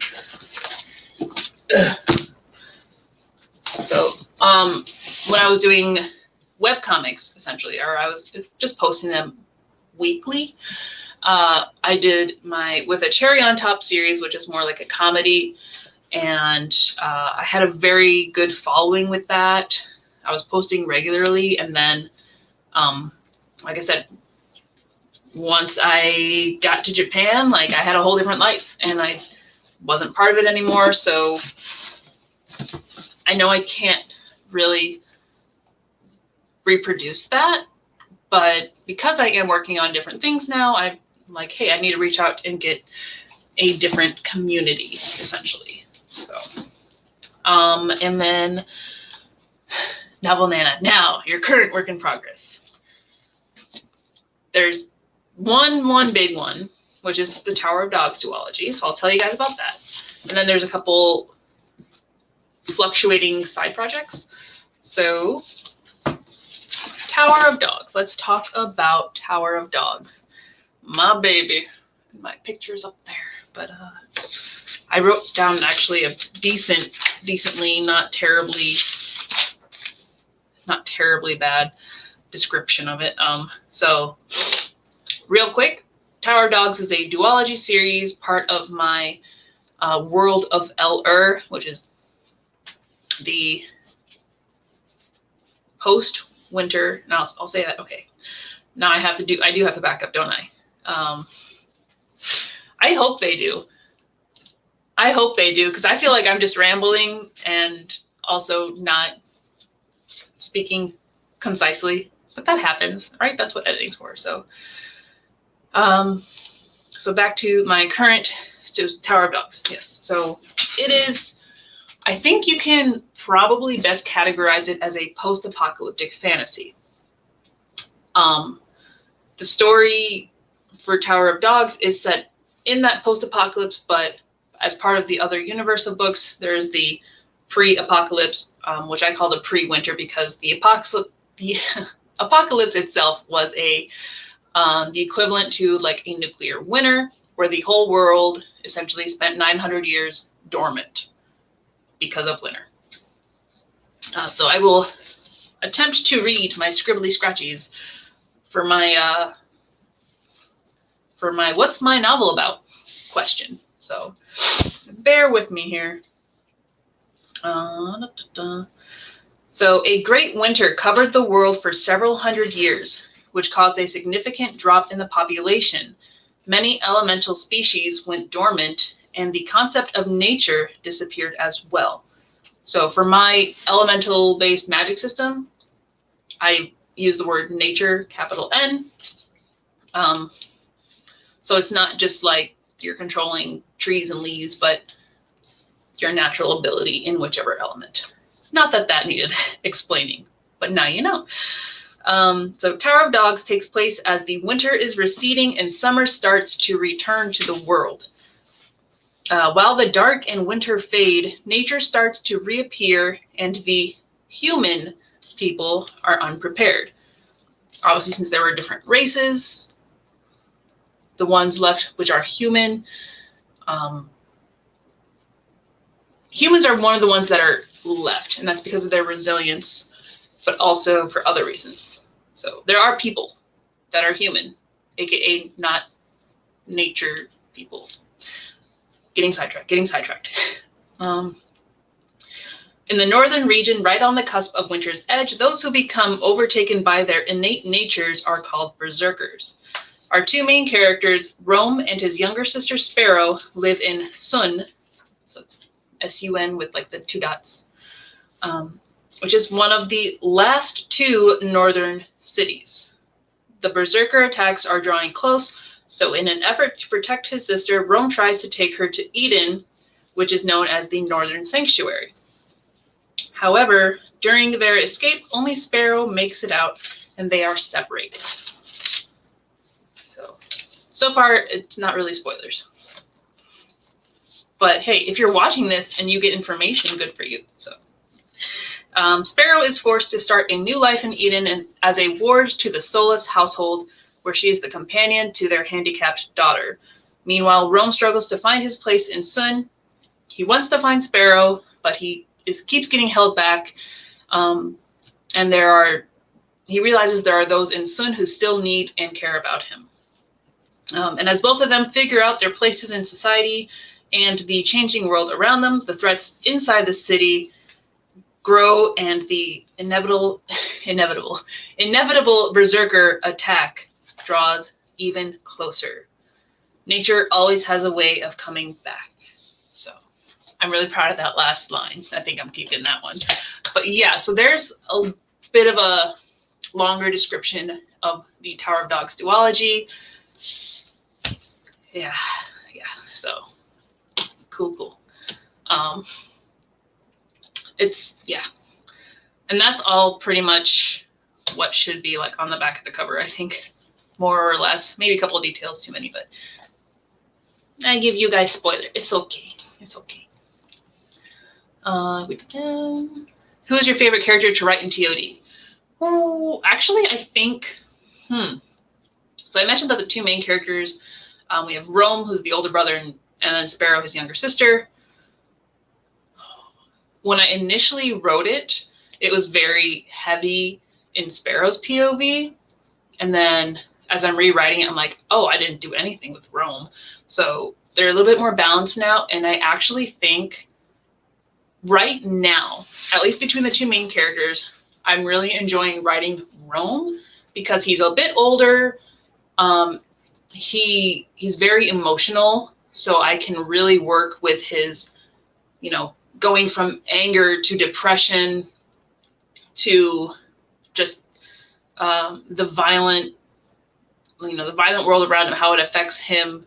So when I was doing webcomics, essentially, or I was just posting them weekly, I did my With a Cherry on Top series, which is more like a comedy. And I had a very good following with that. I was posting regularly. And then, like I said, once I got to Japan, like I had a whole different life and I wasn't part of it anymore. So I know I can't really reproduce that, but because I am working on different things now, I'm like, hey, I need to reach out and get a different community, essentially. So, and then Novel Nana. Now, your current work in progress. There's one big one, which is the Tower of Dogs duology. So I'll tell you guys about that. And then there's a couple fluctuating side projects. So Tower of Dogs. Let's talk about Tower of Dogs. My baby. My picture's up there. But I wrote down actually a decently, not terribly bad description of it. So real quick, Tower of Dogs is a duology series, part of my World of El-Ur, which is the post-winter. Now I'll say that. Okay. Now I do have to back up, don't I? I hope they do. Because I feel like I'm just rambling and also not speaking concisely. But that happens, right? That's what editing's for. So, so back to my current Tower of Dogs. Yes. So it is. I think you can probably best categorize it as a post-apocalyptic fantasy. The story for Tower of Dogs is set in that post-apocalypse, but as part of the other universe of books, there's the pre-apocalypse, which I call the pre-winter, because the apocalypse itself was the equivalent to like a nuclear winter, where the whole world essentially spent 900 years dormant because of winter. So I will attempt to read my scribbly scratchies for my what's my novel about question. So bear with me here. So a great winter covered the world for several hundred years, which caused a significant drop in the population. Many elemental species went dormant, and the concept of nature disappeared as well. So for my elemental-based magic system, I use the word nature, capital N. So it's not just like you're controlling trees and leaves, but your natural ability in whichever element. Not that that needed explaining, but now you know. So Tower of Dogs takes place as the winter is receding and summer starts to return to the world. While the dark and winter fade, nature starts to reappear and the human people are unprepared. Obviously, since there were different races, the ones left, which are human, humans are one of the ones that are left, and that's because of their resilience, but also for other reasons. So there are people that are human, aka not nature people. Getting sidetracked. In the northern region, right on the cusp of winter's edge, those who become overtaken by their innate natures are called berserkers. Our two main characters, Rome and his younger sister Sparrow, live in Sun, so it's S-U-N with like the two dots, which is one of the last two northern cities. The berserker attacks are drawing close, so in an effort to protect his sister, Rome tries to take her to Eden, which is known as the Northern Sanctuary. However, during their escape, only Sparrow makes it out, and they are separated. So far, it's not really spoilers. But hey, if you're watching this and you get information, good for you. So, Sparrow is forced to start a new life in Eden and as a ward to the Solus household, where she is the companion to their handicapped daughter. Meanwhile, Rome struggles to find his place in Sun. He wants to find Sparrow, but he keeps getting held back. And he realizes there are those in Sun who still need and care about him. And as both of them figure out their places in society and the changing world around them, the threats inside the city grow, and the inevitable berserker attack draws even closer. Nature always has a way of coming back. So I'm really proud of that last line. I think I'm keeping that one. But yeah, so there's a bit of a longer description of the Tower of Dogs duology. Yeah, so cool. And that's all pretty much what should be like on the back of the cover, I think, more or less. Maybe a couple of details too many, but I give you guys spoiler. It's okay. Who is your favorite character to write in TOD? Oh, actually, I think, So I mentioned that the two main characters, we have Rome, who's the older brother, and then Sparrow, his younger sister. When I initially wrote it, it was very heavy in Sparrow's POV. And then as I'm rewriting it, I'm like, oh, I didn't do anything with Rome. So they're a little bit more balanced now. And I actually think right now, at least between the two main characters, I'm really enjoying writing Rome because he's a bit older. He's very emotional. So I can really work with his, going from anger to depression to just the violent world around him, how it affects him.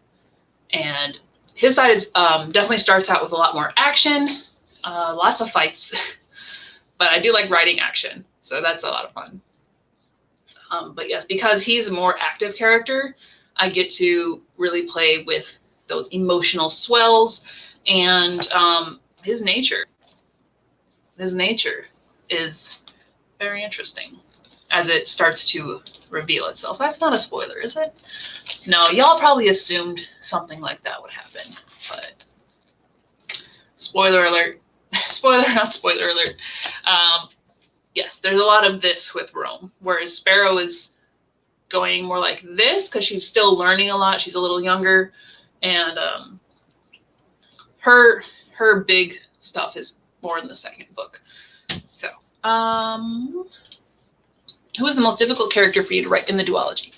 And his side is definitely starts out with a lot more action, lots of fights, but I do like writing action, so that's a lot of fun. But yes, because he's a more active character, I get to really play with those emotional swells and his nature. His nature is very interesting as it starts to reveal itself. That's not a spoiler, is it? No, y'all probably assumed something like that would happen, but spoiler alert. Spoiler, not spoiler alert. Yes, there's a lot of this with Rome, whereas Sparrow is going more like this because she's still learning a lot. She's a little younger, and her big stuff is more in the second book. So, who is the most difficult character for you to write in the duology?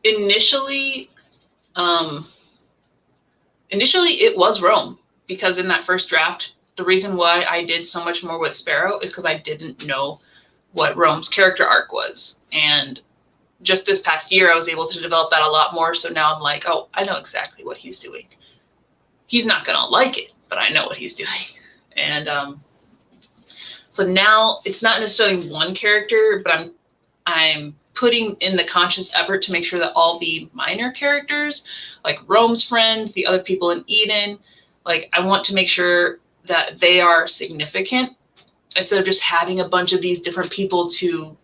Initially it was Rome, because in that first draft, the reason why I did so much more with Sparrow is because I didn't know what Rome's character arc was. And just this past year, I was able to develop that a lot more. So now I'm like, oh, I know exactly what he's doing. He's not going to like it, but I know what he's doing. And so now it's not necessarily one character, but I'm putting in the conscious effort to make sure that all the minor characters, like Rome's friends, the other people in Eden, like I want to make sure that they are significant instead of just having a bunch of these different people to,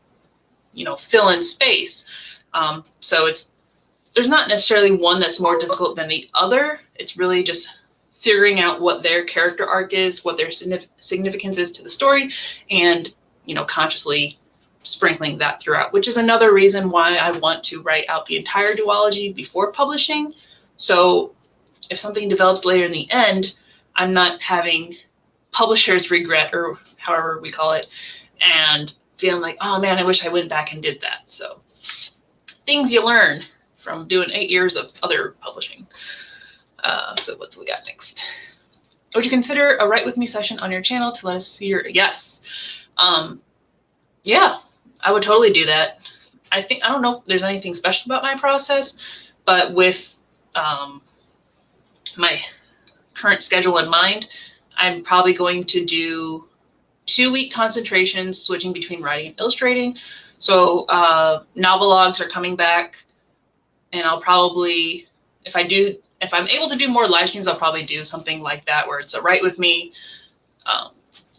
fill in space. So there's not necessarily one that's more difficult than the other. It's really just figuring out what their character arc is, what their significance is to the story, and, consciously sprinkling that throughout, which is another reason why I want to write out the entire duology before publishing. So if something develops later in the end, I'm not having publisher's regret, or however we call it, and feeling like, oh man, I wish I went back and did that. So things you learn from doing 8 years of other publishing. So what's we got next? Would you consider a Write With Me session on your channel to let us see your, yes. Yeah, I would totally do that. I don't know if there's anything special about my process, but with my current schedule in mind, I'm probably going to do 2-week concentrations, switching between writing and illustrating. So novelogues are coming back, and I'll probably, if I'm able to do more live streams, I'll probably do something like that where it's a Write With Me.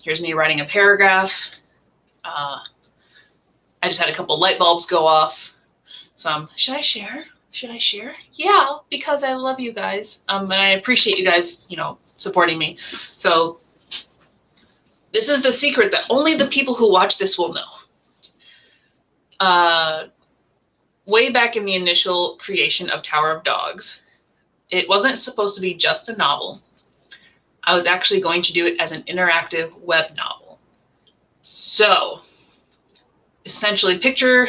Here's me writing a paragraph. I just had a couple light bulbs go off. So should I share? Should I share? Yeah, because I love you guys. And I appreciate you guys, supporting me. So this is the secret that only the people who watch this will know. Way back in the initial creation of Tower of Dogs, it wasn't supposed to be just a novel. I was actually going to do it as an interactive web novel. So essentially picture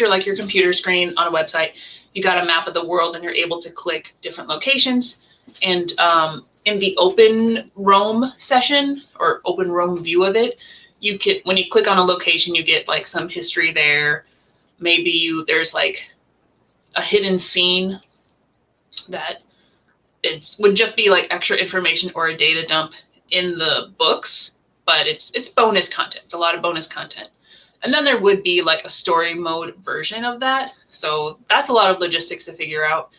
like your computer screen on a website. You got a map of the world and you're able to click different locations. And in the open Roam session, or open Roam view of it, when you click on a location, you get like some history there. Maybe there's like a hidden scene that would just be like extra information or a data dump in the books, but it's bonus content. It's a lot of bonus content. And then there would be like a story mode version of that. So that's a lot of logistics to figure out.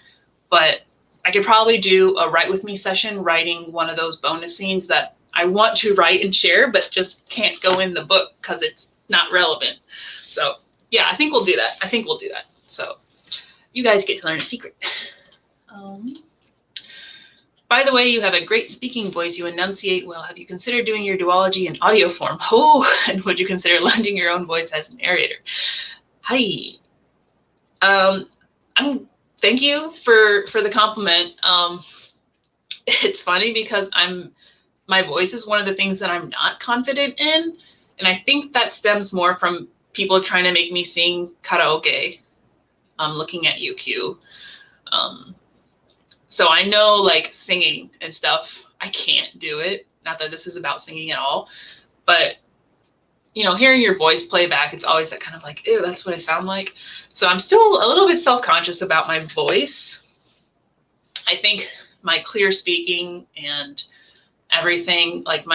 But I could probably do a write with me session, writing one of those bonus scenes that I want to write and share, but just can't go in the book because it's not relevant. So yeah, I think we'll do that. So you guys get to learn a secret. By the way, you have a great speaking voice. You enunciate well. Have you considered doing your duology in audio form? Oh, and would you consider lending your own voice as narrator? Hi. Thank you for the compliment. It's funny because my voice is one of the things that I'm not confident in, and I think that stems more from people trying to make me sing karaoke. Looking at you, Q. So I know like singing and stuff, I can't do it. Not that this is about singing at all, but hearing your voice play back, it's always that kind of like, ew, that's what I sound like. So I'm still a little bit self-conscious about my voice. I think my clear speaking and everything, like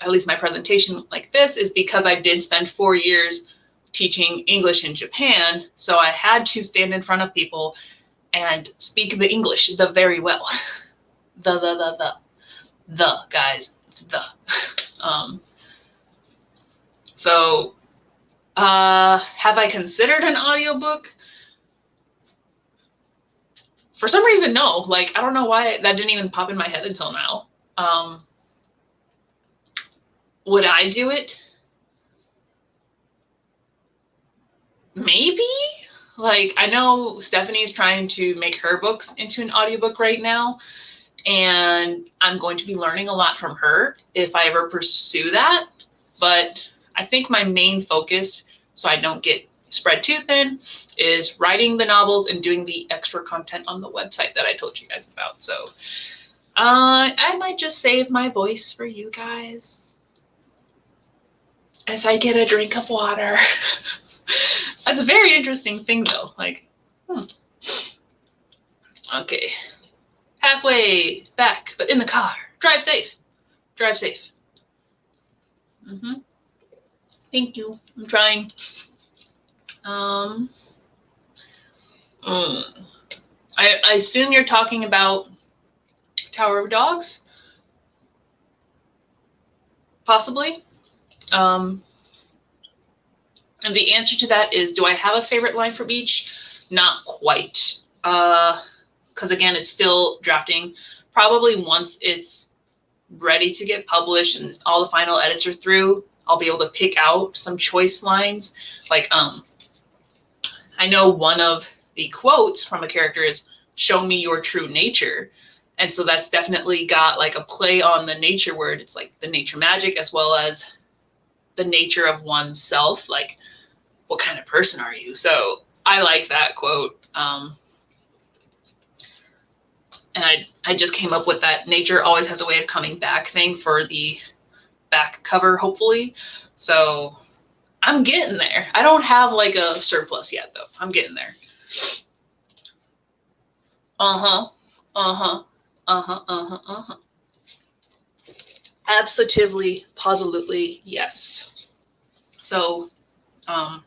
at least my presentation like this, is because I did spend 4 years teaching English in Japan. So I had to stand in front of people and speak the English very well. The guys, it's the. So have I considered an audiobook? For some reason, no. Like, I don't know why that didn't even pop in my head until now. Would I do it? Maybe. Like, I know Stephanie's trying to make her books into an audiobook right now, and I'm going to be learning a lot from her if I ever pursue that. But I think my main focus, so I don't get spread too thin, is writing the novels and doing the extra content on the website that I told you guys about. So I might just save my voice for you guys as I get a drink of water. That's a very interesting thing, though. Like, Okay. Halfway back, but in the car. Drive safe. Drive safe. Thank you. I'm trying. I assume you're talking about Tower of Dogs? Possibly. And the answer to that is, do I have a favorite line from each? Not quite. Because again, it's still drafting. Probably once it's ready to get published and all the final edits are through, I'll be able to pick out some choice lines. Like, I know one of the quotes from a character is, "Show me your true nature." And so that's definitely got like a play on the nature word. It's like the nature magic as well as the nature of oneself. Like, what kind of person are you? So I like that quote. And I just came up with that nature always has a way of coming back thing for the back cover, hopefully. So I'm getting there. I don't have like a surplus yet, though. I'm getting there. Absolutely, positively, yes. So, I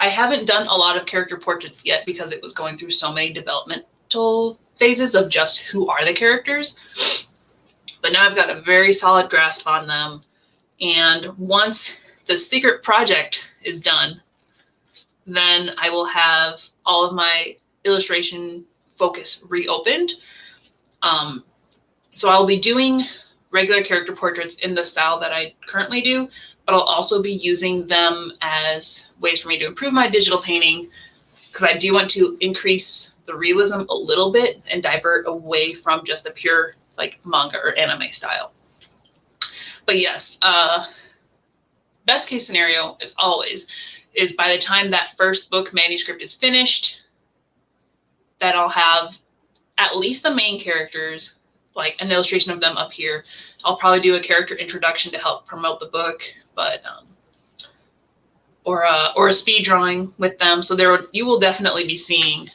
haven't done a lot of character portraits yet because it was going through so many developmental phases of just who are the characters. But now I've got a very solid grasp on them. And once the secret project is done, then I will have all of my illustration focus reopened. So I'll be doing regular character portraits in the style that I currently do, but I'll also be using them as ways for me to improve my digital painting, because I do want to increase the realism a little bit and divert away from just a pure like manga or anime style. But yes, best case scenario, as always, is by the time that first book manuscript is finished, that I'll have at least the main characters, like an illustration of them up here. I'll probably do a character introduction to help promote the book, but or a speed drawing with them. So you will definitely be seeing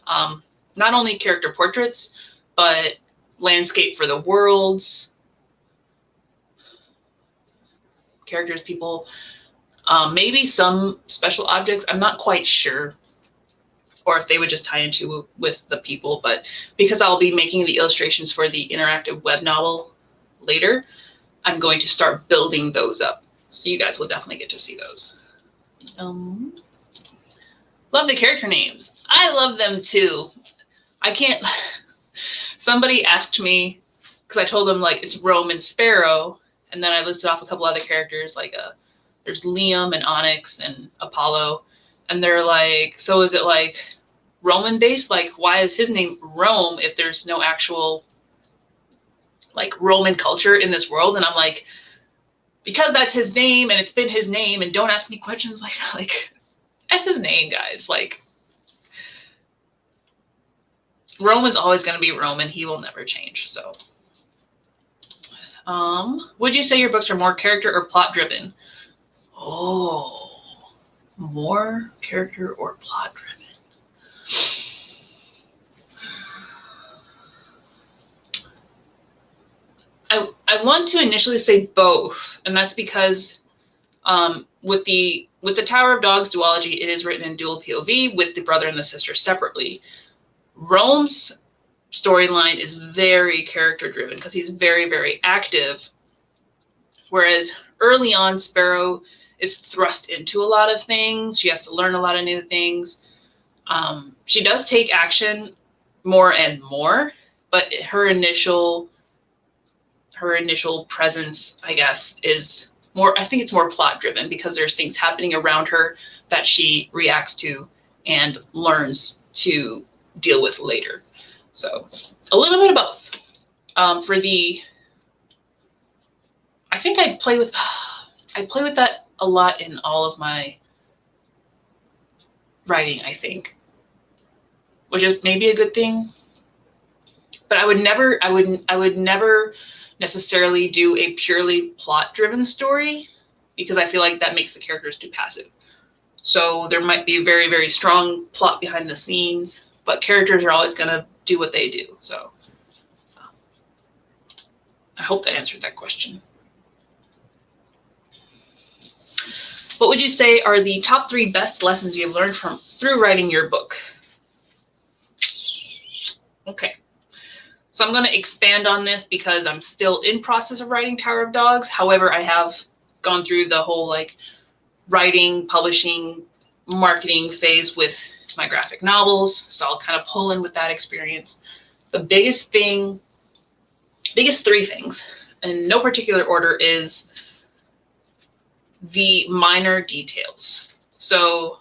not only character portraits, but landscape for the worlds, characters, people. Maybe some special objects. I'm not quite sure. Or if they would just tie into with the people. But because I'll be making the illustrations for the interactive web novel later, I'm going to start building those up. So you guys will definitely get to see those. Love the character names. I love them too. I can't. Somebody asked me, because I told them like it's Rome and Sparrow, and then I listed off a couple other characters like there's Liam and Onyx and Apollo, and they're like, so is it like Roman based? Like, why is his name Rome if there's no actual like Roman culture in this world? And I'm like, because that's his name and it's been his name, and don't ask me questions like that. Like, that's his name, guys. Like, Rome is always going to be Roman. He will never change. So, would you say your books are more character or plot driven? Oh, more character or plot driven? I want to initially say both, and that's because with the Tower of Dogs duology, it is written in dual POV with the brother and the sister separately. Rome's storyline is very character driven because he's very, very active, whereas early on, Sparrow is thrust into a lot of things. She has to learn a lot of new things. She does take action more and more, but her initial presence, I guess, is more, I think it's more plot driven because there's things happening around her that she reacts to and learns to deal with later. So a little bit of both. I think I play with that a lot in all of my writing, I think, which is maybe a good thing. But I would never necessarily do a purely plot-driven story because I feel like that makes the characters too passive. So there might be a very, very strong plot behind the scenes, but characters are always going to do what they do. So I hope that answered that question. What would you say are the top 3 best lessons you've learned through writing your book? Okay. So I'm going to expand on this because I'm still in process of writing Tower of Dogs. However, I have gone through the whole like writing, publishing, marketing phase with my graphic novels. So I'll kind of pull in with that experience. The biggest 3 things, in no particular order, is the minor details. So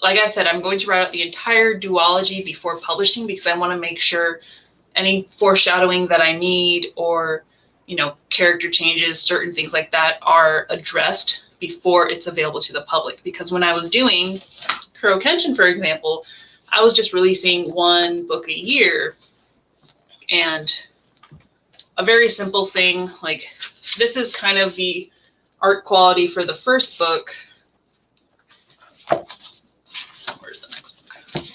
like I said, I'm going to write out the entire duology before publishing because I want to make sure any foreshadowing that I need or, character changes, certain things like that are addressed before it's available to the public. Because when I was doing Kuro Kenshin, for example, I was just releasing 1 book a year. And a very simple thing, like this is kind of the art quality for the first book. Where's the next book?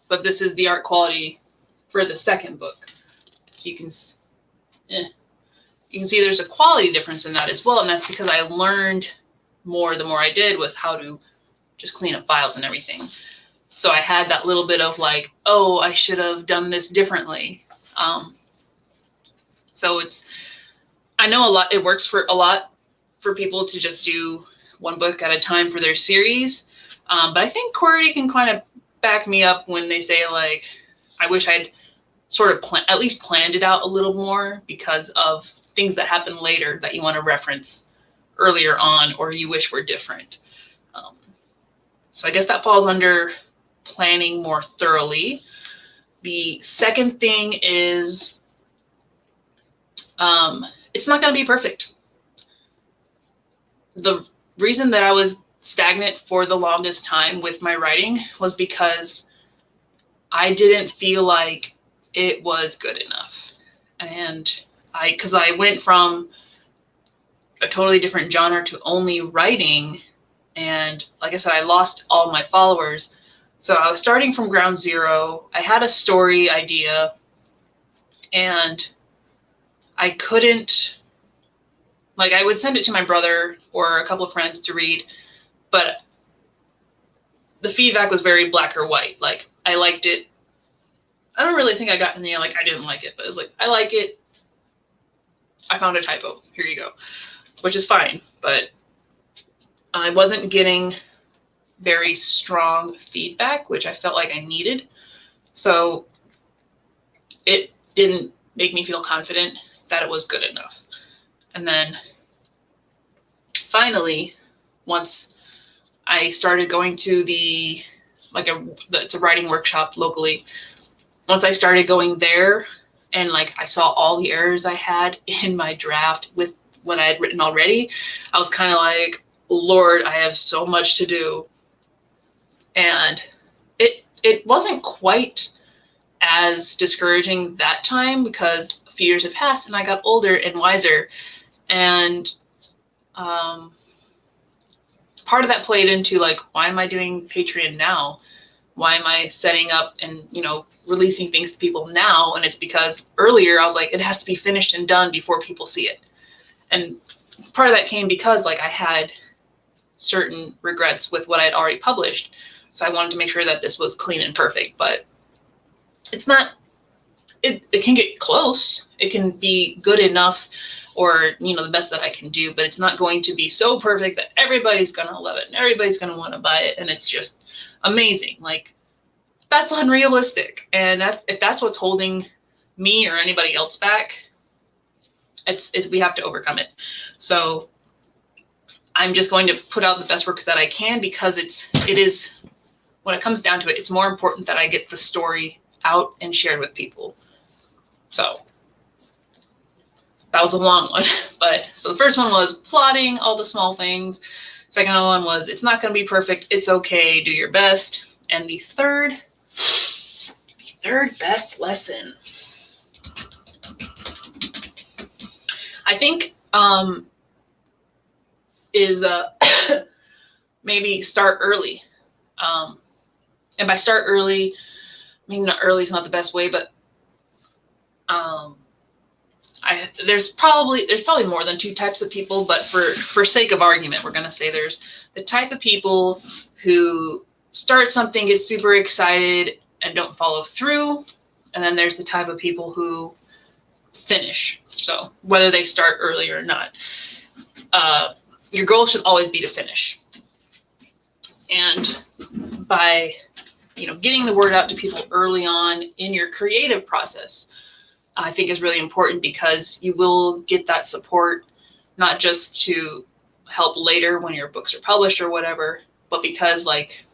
But this is the art quality for the second book. So you can see there's a quality difference in that as well. And that's because I learned more the more I did with how to just clean up files and everything. So I had that little bit of like, oh, I should have done this differently. So I know it works for a lot for people to just do 1 book at a time for their series. But I think Corey can kind of back me up when they say like, I wish I'd sort of at least planned it out a little more because of things that happen later that you want to reference earlier on or you wish were different. So I guess that falls under planning more thoroughly. The second thing is it's not going to be perfect. The reason that I was stagnant for the longest time with my writing was because I didn't feel like it was good enough. And because I went from a totally different genre to only writing. And like I said, I lost all my followers. So I was starting from ground zero. I had a story idea and I couldn't Like I would send it to my brother or a couple of friends to read, but the feedback was very black or white. Like I liked it. I don't really think I got any like I didn't like it, but it was like I like it. I found a typo. Here you go, which is fine, but I wasn't getting very strong feedback, which I felt like I needed. So it didn't make me feel confident that it was good enough. And then finally, once I started going to it's a writing workshop locally. Once I started going there and like I saw all the errors I had in my draft with what I had written already, I was kind of like, Lord, I have so much to do. And it wasn't quite as discouraging that time because a few years had passed and I got older and wiser. And part of that played into like, why am I doing Patreon now? Why am I setting up and, releasing things to people now? And it's because earlier I was like, it has to be finished and done before people see it. And part of that came because like I had certain regrets with what I had already published. So I wanted to make sure that this was clean and perfect, but it's not, it can get close. It can be good enough or, the best that I can do, but it's not going to be so perfect that everybody's going to love it and everybody's going to want to buy it. And it's just amazing. Like that's unrealistic. And if that's what's holding me or anybody else back, we have to overcome it. So I'm just going to put out the best work that I can because it is, when it comes down to it, it's more important that I get the story out and shared with people. So that was a long one. But so the first one was plotting all the small things. Second one was it's not going to be perfect. It's okay. Do your best. And the third best lesson, I think, is maybe start early. And by start early, maybe not early is not the best way, but there's probably more than two types of people, but for sake of argument, we're going to say there's the type of people who start something, get super excited, and don't follow through. And then there's the type of people who finish. So whether they start early or not, your goal should always be to finish. And by getting the word out to people early on in your creative process, I think is really important because you will get that support, not just to help later when your books are published or whatever, but because like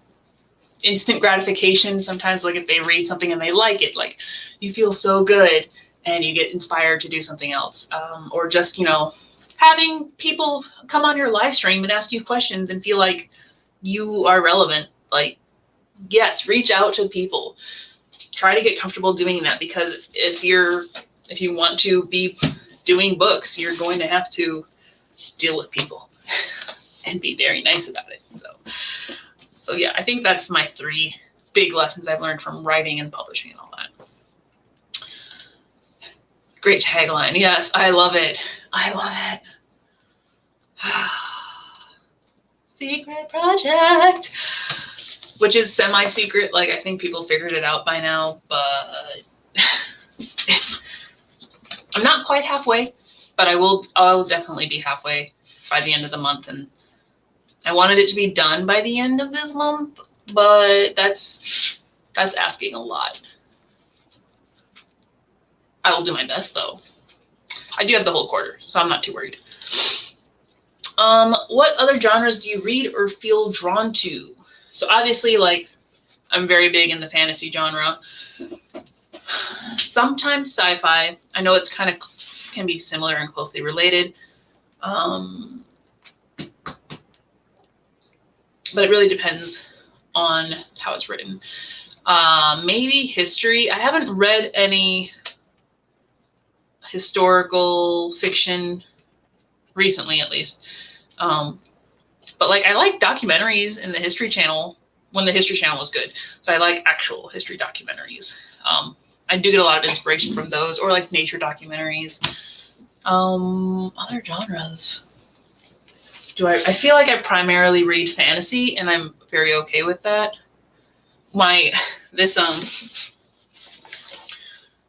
instant gratification, sometimes like if they read something and they like it, like you feel so good and you get inspired to do something else. Or just, having people come on your live stream and ask you questions and feel like you are relevant. Like, yes, reach out to people. Try to get comfortable doing that because if you want to be doing books, you're going to have to deal with people and be very nice about it. So yeah, I think that's my 3 big lessons I've learned from writing and publishing and all that. Great tagline. Yes, I love it. I love it. Secret project, which is semi-secret. Like I think people figured it out by now, but I'm not quite halfway, but I'll definitely be halfway by the end of the month. And I wanted it to be done by the end of this month, but that's asking a lot. I will do my best though. I do have the whole quarter, so I'm not too worried. What other genres do you read or feel drawn to? So obviously, like, I'm very big in the fantasy genre. Sometimes sci-fi. I know it's kind of can be similar and closely related. But it really depends on how it's written. Maybe history. I haven't read any historical fiction recently, at least. But like I like documentaries in the History Channel when the History Channel was good. So I like actual history documentaries. I do get a lot of inspiration from those, or like nature documentaries. Other genres. I feel like I primarily read fantasy, and I'm very okay with that.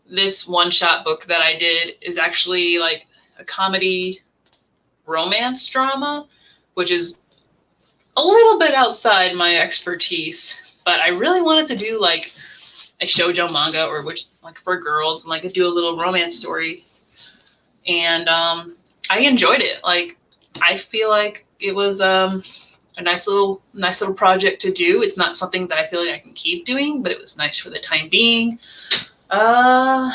This one-shot book that I did is actually like a comedy romance drama, which is a little bit outside my expertise, but I really wanted to do like a shoujo manga, or which like for girls, and like do a little romance story. And I enjoyed it. Like, I feel like it was a nice little project to do. It's not something that I feel like I can keep doing, but it was nice for the time being. Yeah,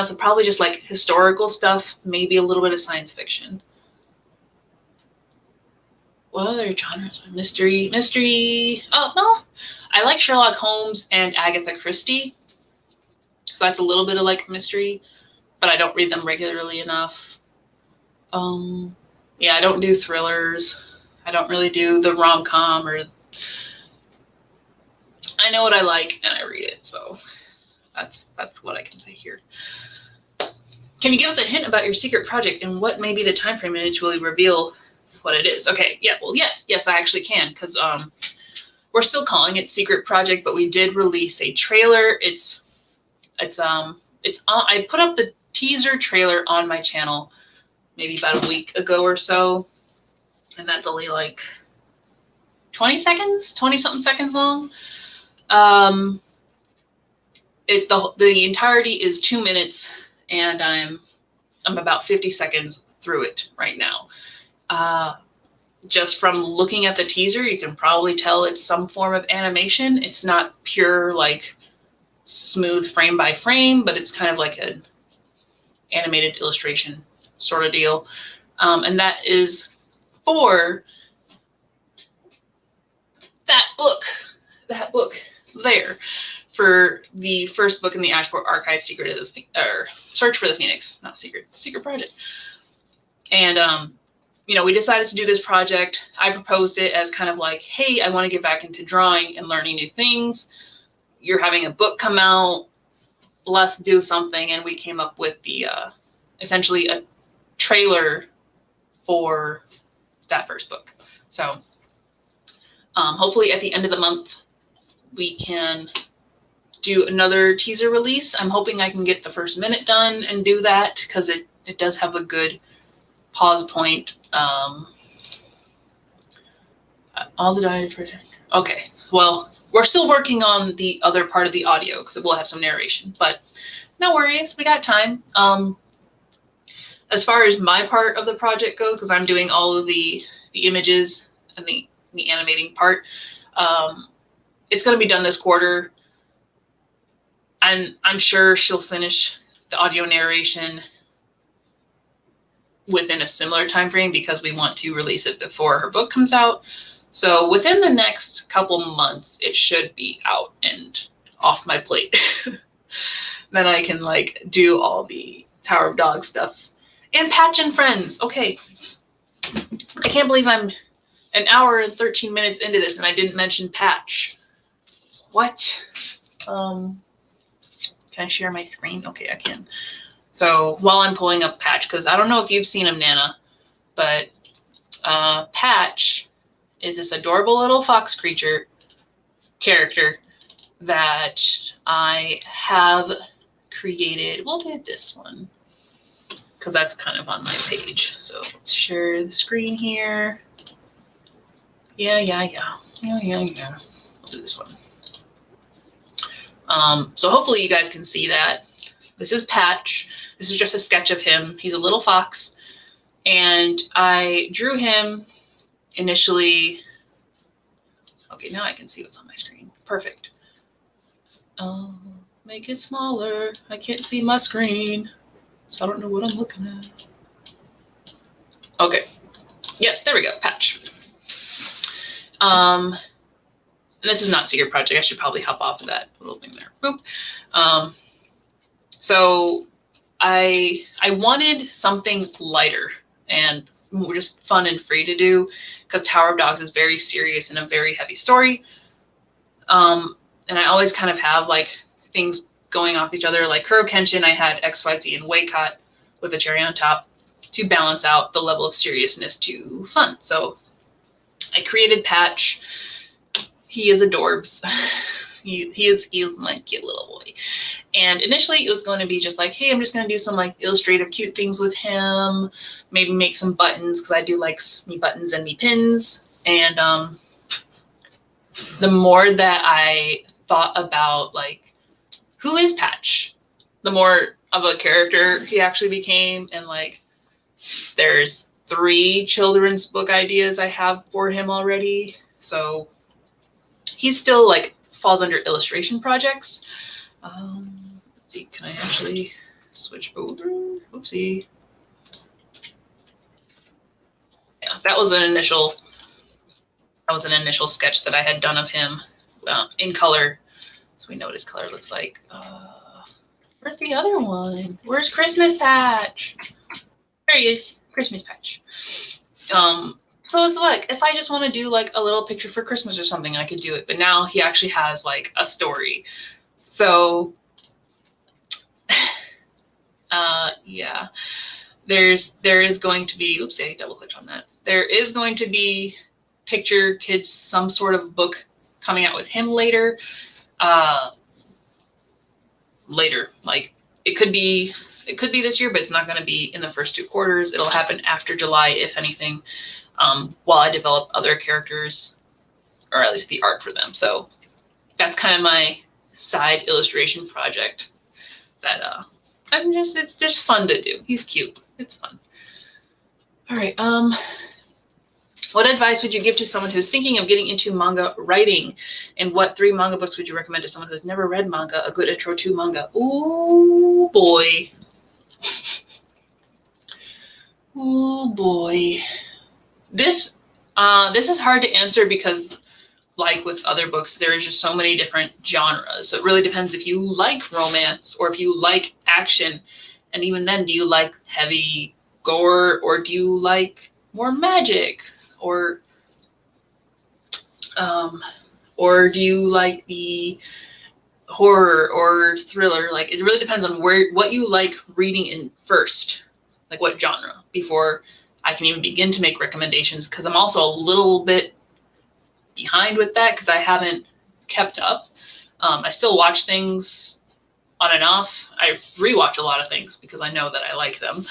so probably just like historical stuff, maybe a little bit of science fiction. What other genres? Mystery. Oh, well, I like Sherlock Holmes and Agatha Christie. So that's a little bit of like mystery, but I don't read them regularly enough. Yeah, I don't do thrillers. I don't really do the rom-com, or I know what I like and I read it. So that's what I can say here. Can you give us a hint about your secret project and what may be the time frame in which will reveal what it is? Okay, yeah, well, yes, I actually can, because we're still calling it Secret Project, but we did release a trailer. It's on, I put up the teaser trailer on my channel maybe about a week ago or so, and that's only like 20 something seconds long. The entirety is 2 minutes, and I'm about 50 seconds through it right now. Just from looking at the teaser, you can probably tell it's some form of animation. It's not pure like smooth frame by frame, but it's kind of like an animated illustration sort of deal. And that is for that book there, for the first book in the Ashport Archive, Search for the Phoenix, not Secret Project. And we decided to do this project. I proposed it as kind of like, hey, I want to get back into drawing and learning new things. You're having a book come out, let's do something. And we came up with the essentially a trailer for that first book. So hopefully at the end of the month, we can do another teaser release. I'm hoping I can get the first minute done and do that, because it does have a good pause point. All the diary project. Okay, well, we're still working on the other part of the audio, because it will have some narration, but no worries, we got time. As far as my part of the project goes, because I'm doing all of the images and the animating part, it's going to be done this quarter. And I'm sure she'll finish the audio narration within a similar time frame, because we want to release it before her book comes out. So within the next couple months, it should be out and off my plate. Then I can like do all the Tower of Dogs stuff. And Patch and Friends. Okay. I can't believe I'm an hour and 13 minutes into this and I didn't mention Patch. What? Can I share my screen? Okay, I can. So while I'm pulling up Patch, because I don't know if you've seen him, Nana, but Patch is this adorable little fox character that I have created. We'll do this one, because that's kind of on my page. So let's share the screen here. Yeah. We'll do this one. So hopefully you guys can see that. This is Patch. This is just a sketch of him. He's a little fox. And I drew him initially. Okay, now I can see what's on my screen. Perfect. Make it smaller. I can't see my screen, so I don't know what I'm looking at. Okay. Yes, there we go. Patch. And this is not Secret Project. I should probably hop off of that little thing there. Boop. So I wanted something lighter and just fun and free to do, because Tower of Dogs is very serious and a very heavy story. And I always kind of have like things going off each other. Like Kuro Kenshin, I had XYZ and with a cherry on top to balance out the level of seriousness to fun. So I created Patch. He is adorbs. he is my cute little boy. And initially it was going to be just like, hey, I'm just going to do some like illustrative cute things with him, maybe make some buttons, because I do like me buttons and me pins. And the more that I thought about like, who is Patch, the more of a character he actually became. And like, there's 3 children's book ideas I have for him already. So he's still like falls under illustration projects. Let's see, can I actually switch over? Oopsie. Yeah, that was an initial sketch that I had done of him in color. So we know what his color looks like. Where's the other one? Where's Christmas Patch? There he is, Christmas Patch. So it's like, if I just want to do like a little picture for Christmas or something, I could do it. But now he actually has like a story. So yeah, there is going to be, oops, I double clicked on that. There is going to be Picture Kids, some sort of book coming out with him later. Like it could be this year, but it's not going to be in the first 2 quarters. It'll happen after July, if anything, while I develop other characters, or at least the art for them. So that's kind of my side illustration project that it's just fun to do. He's cute. It's fun. All right. What advice would you give to someone who's thinking of getting into manga writing? And what 3 manga books would you recommend to someone who's never read manga, a good intro to manga? Ooh, boy. Ooh, boy. This is hard to answer because, like with other books, there is just so many different genres. So it really depends if you like romance or if you like action. And even then, do you like heavy gore, or do you like more magic? Or do you like the horror or thriller? Like, it really depends on what you like reading in first, like what genre, before I can even begin to make recommendations, because I'm also a little bit behind with that because I haven't kept up. I still watch things on and off. I rewatch a lot of things because I know that I like them.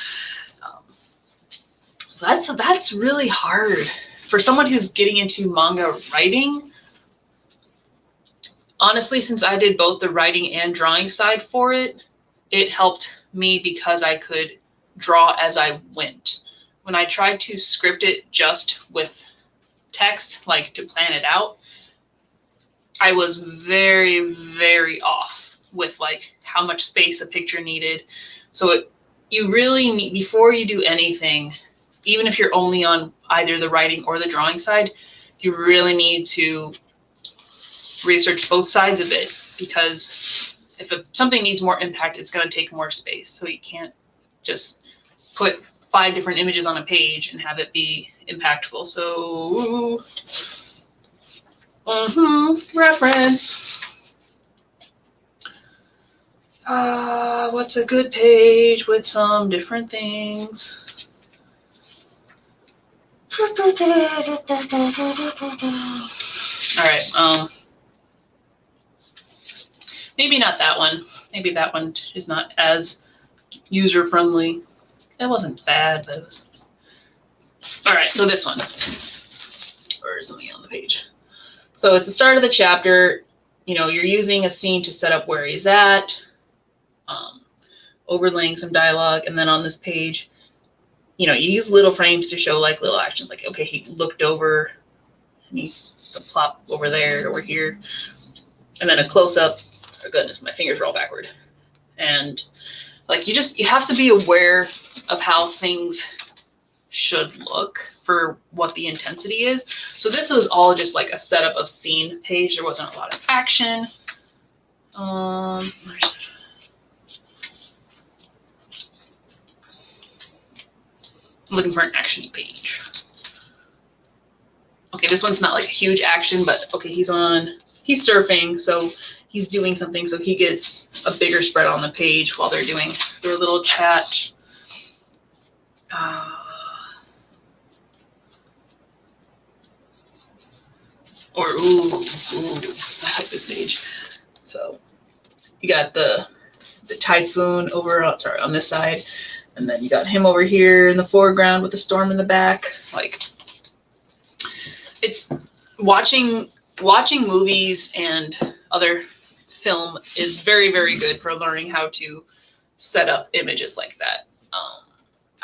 So that's really hard for someone who's getting into manga writing. Honestly, since I did both the writing and drawing side for it, it helped me because I could draw as I went. When I tried to script it just with text, like to plan it out, I was very, very off with like how much space a picture needed. So you really need, before you do anything, even if you're only on either the writing or the drawing side, you really need to research both sides of it, because if something needs more impact, it's going to take more space. So you can't just put 5 different images on a page and have it be impactful. So, reference. What's a good page with some different things? All right. Maybe not that one. Maybe that one is not as user friendly. It wasn't bad, but it was. All right. So this one, or something on the page. So it's the start of the chapter. You know, you're using a scene to set up where he's at, overlaying some dialogue, and then on this page, you know, you use little frames to show like little actions, like, okay, he looked over and he plop over there, over here, and then a close up. Oh goodness, my fingers are all backward. And like, you have to be aware of how things should look for what the intensity is. So this was all just like a setup of scene page. There wasn't a lot of action. Looking for an action-y page. Okay, this one's not like a huge action, but okay, he's surfing, so he's doing something, so he gets a bigger spread on the page while they're doing their little chat. Ooh, I like this page. So you got the typhoon over on this side, and then you got him over here in the foreground with the storm in the back. Like, it's watching movies and other film is very, very good for learning how to set up images like that.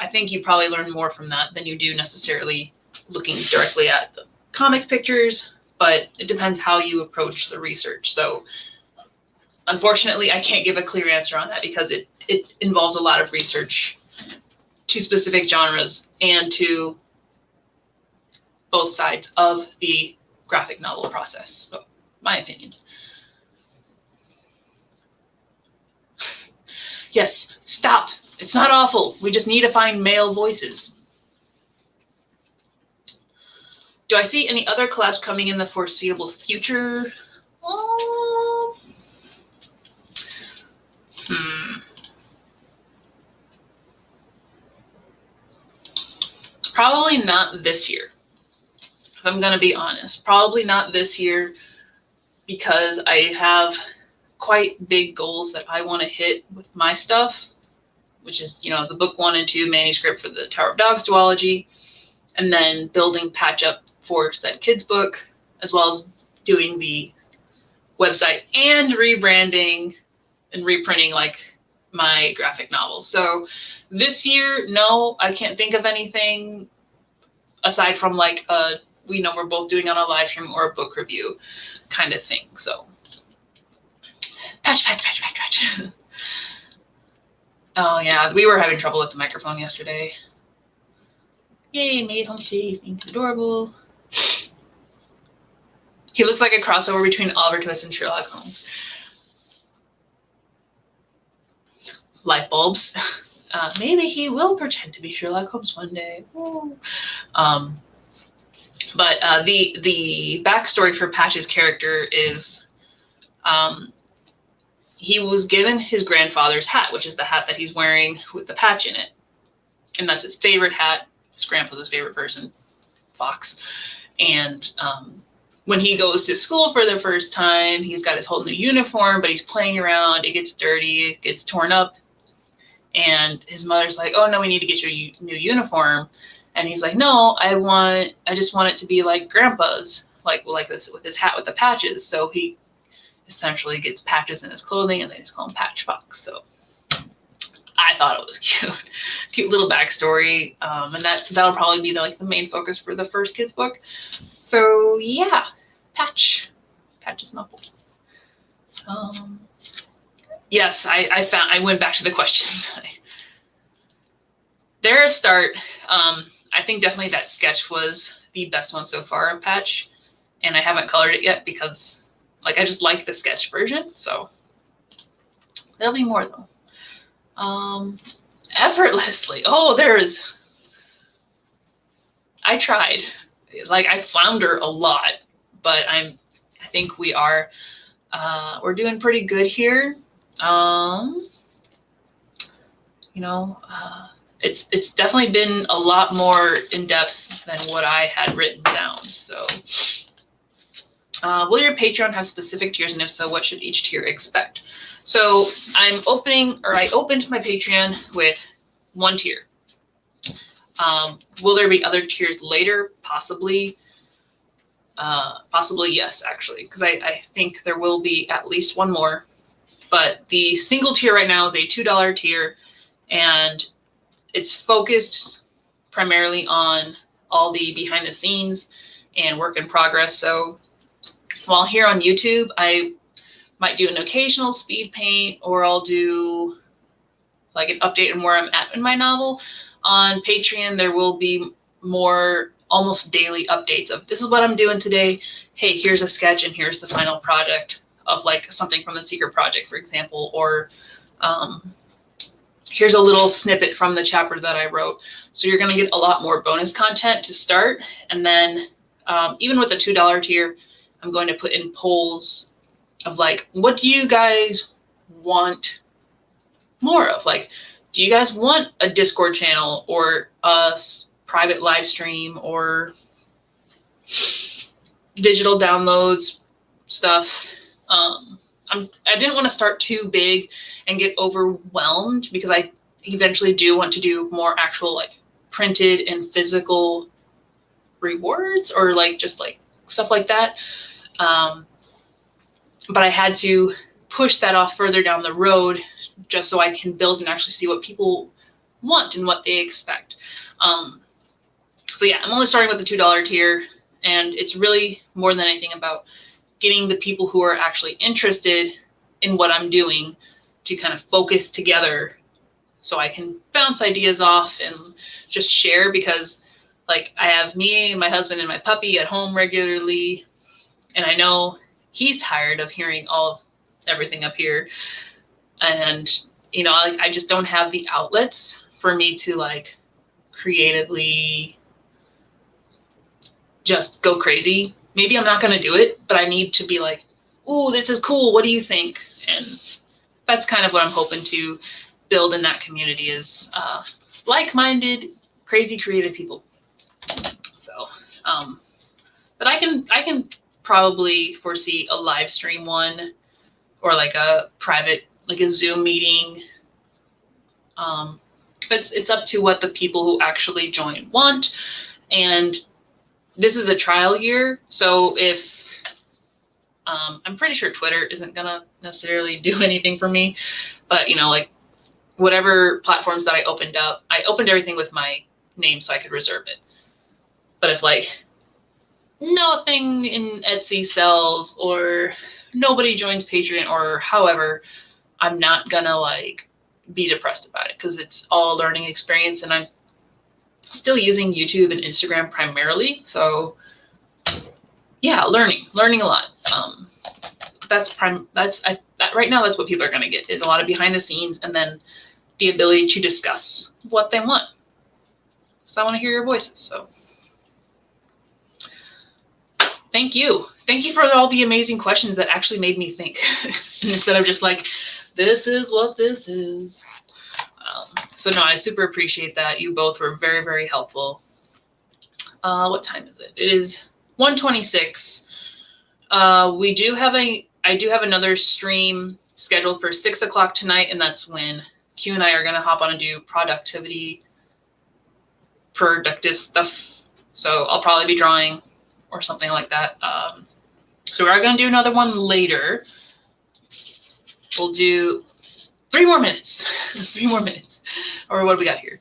I think you probably learn more from that than you do necessarily looking directly at the comic pictures, but it depends how you approach the research. So unfortunately, I can't give a clear answer on that because it involves a lot of research to specific genres and to both sides of the graphic novel process. So, my opinion. Yes, stop. It's not awful. We just need to find male voices. Do I see any other collabs coming in the foreseeable future? Probably not this year. If I'm going to be honest, probably not this year because I have quite big goals that I want to hit with my stuff, which is, the book 1 and 2 manuscript for the Tower of Dogs duology, and then building patch up for said kids book, as well as doing the website and rebranding and reprinting like my graphic novels. So this year, no, I can't think of anything aside from like we're both doing on a live stream or a book review kind of thing. So patch. Oh yeah, we were having trouble with the microphone yesterday. Yay, made home safe. It's adorable. He looks like a crossover between Oliver Twist and Sherlock Holmes. Light bulbs. Maybe he will pretend to be Sherlock Holmes one day. But the backstory for Patch's character is he was given his grandfather's hat, which is the hat that he's wearing with the patch in it. And that's his favorite hat. His grandpa's his favorite person, Fox. And when he goes to school for the first time, he's got his whole new uniform, but he's playing around. It gets dirty. It gets torn up. And his mother's like, oh, no, we need to get you a new uniform. And he's like, no, I just want it to be like Grandpa's, like this with his hat with the patches. So he essentially gets patches in his clothing, and they just call him Patch Fox. So I thought it was cute little backstory, and that'll probably be the main focus for the first kids book. So yeah, Patch is novel. Yes, I went back to the questions. They're a start. I think definitely that sketch was the best one so far of Patch, and I haven't colored it yet because I just like the sketch version. So there'll be more though. Effortlessly. Oh, I tried. I flounder a lot, but I think we're doing pretty good here. It's definitely been a lot more in depth than what I had written down. So, will your Patreon have specific tiers, and if so, what should each tier expect? So I opened my Patreon with one tier. Will there be other tiers later? Possibly. Possibly yes, actually, because I think there will be at least one more. But the single tier right now is a $2 tier, and it's focused primarily on all the behind the scenes and work in progress. So while here on YouTube, I might do an occasional speed paint, or I'll do an update on where I'm at in my novel. On Patreon, there will be more almost daily updates of this is what I'm doing today. Hey, here's a sketch and here's the final project of something from the secret project, for example, or here's a little snippet from the chapter that I wrote. So you're going to get a lot more bonus content to start. And then even with the $2 tier, I'm going to put in polls of what do you guys want more of? do you guys want a Discord channel or a private live stream or digital downloads stuff? I didn't want to start too big and get overwhelmed, because I eventually do want to do more actual like printed and physical rewards, or like just like stuff like that. But I had to push that off further down the road just so I can build and actually see what people want and what they expect. So yeah, I'm only starting with the $2 tier, and it's really more than anything about getting the people who are actually interested in what I'm doing to kind of focus together so I can bounce ideas off and just share, because like I have me, my husband, and my puppy at home regularly, and I know he's tired of hearing all of everything up here. And, you know, like I just don't have the outlets for me to like creatively just go crazy. Maybe I'm not going to do it, but I need to be like, ooh, this is cool. What do you think? And that's kind of what I'm hoping to build in that community, is like-minded, crazy, creative people. So, but I can probably foresee a live stream one, or like a private, like a Zoom meeting. But it's up to what the people who actually join want. And this is a trial year, so if I'm pretty sure Twitter isn't gonna necessarily do anything for me, but you know, like whatever platforms that I opened up, I opened everything with my name so I could reserve it. But if like nothing in Etsy sells, or nobody joins Patreon, or however, I'm not gonna like be depressed about it, because it's all a learning experience, and I'm still using YouTube and Instagram primarily. So yeah, learning a lot. Right now that's what people are going to get, is a lot of behind the scenes, and then the ability to discuss what they want. So I want to hear your voices. So thank you for all the amazing questions that actually made me think instead of just like, this is what this is. So no, I super appreciate that. You both were very, very helpful. What time is it? It is 1:26. I do have another stream scheduled for 6 o'clock tonight, and that's when Q and I are going to hop on and do productive stuff. So I'll probably be drawing or something like that. So we are going to do another one later. We'll do 3 more minutes. 3 more minutes. Or what do we got here?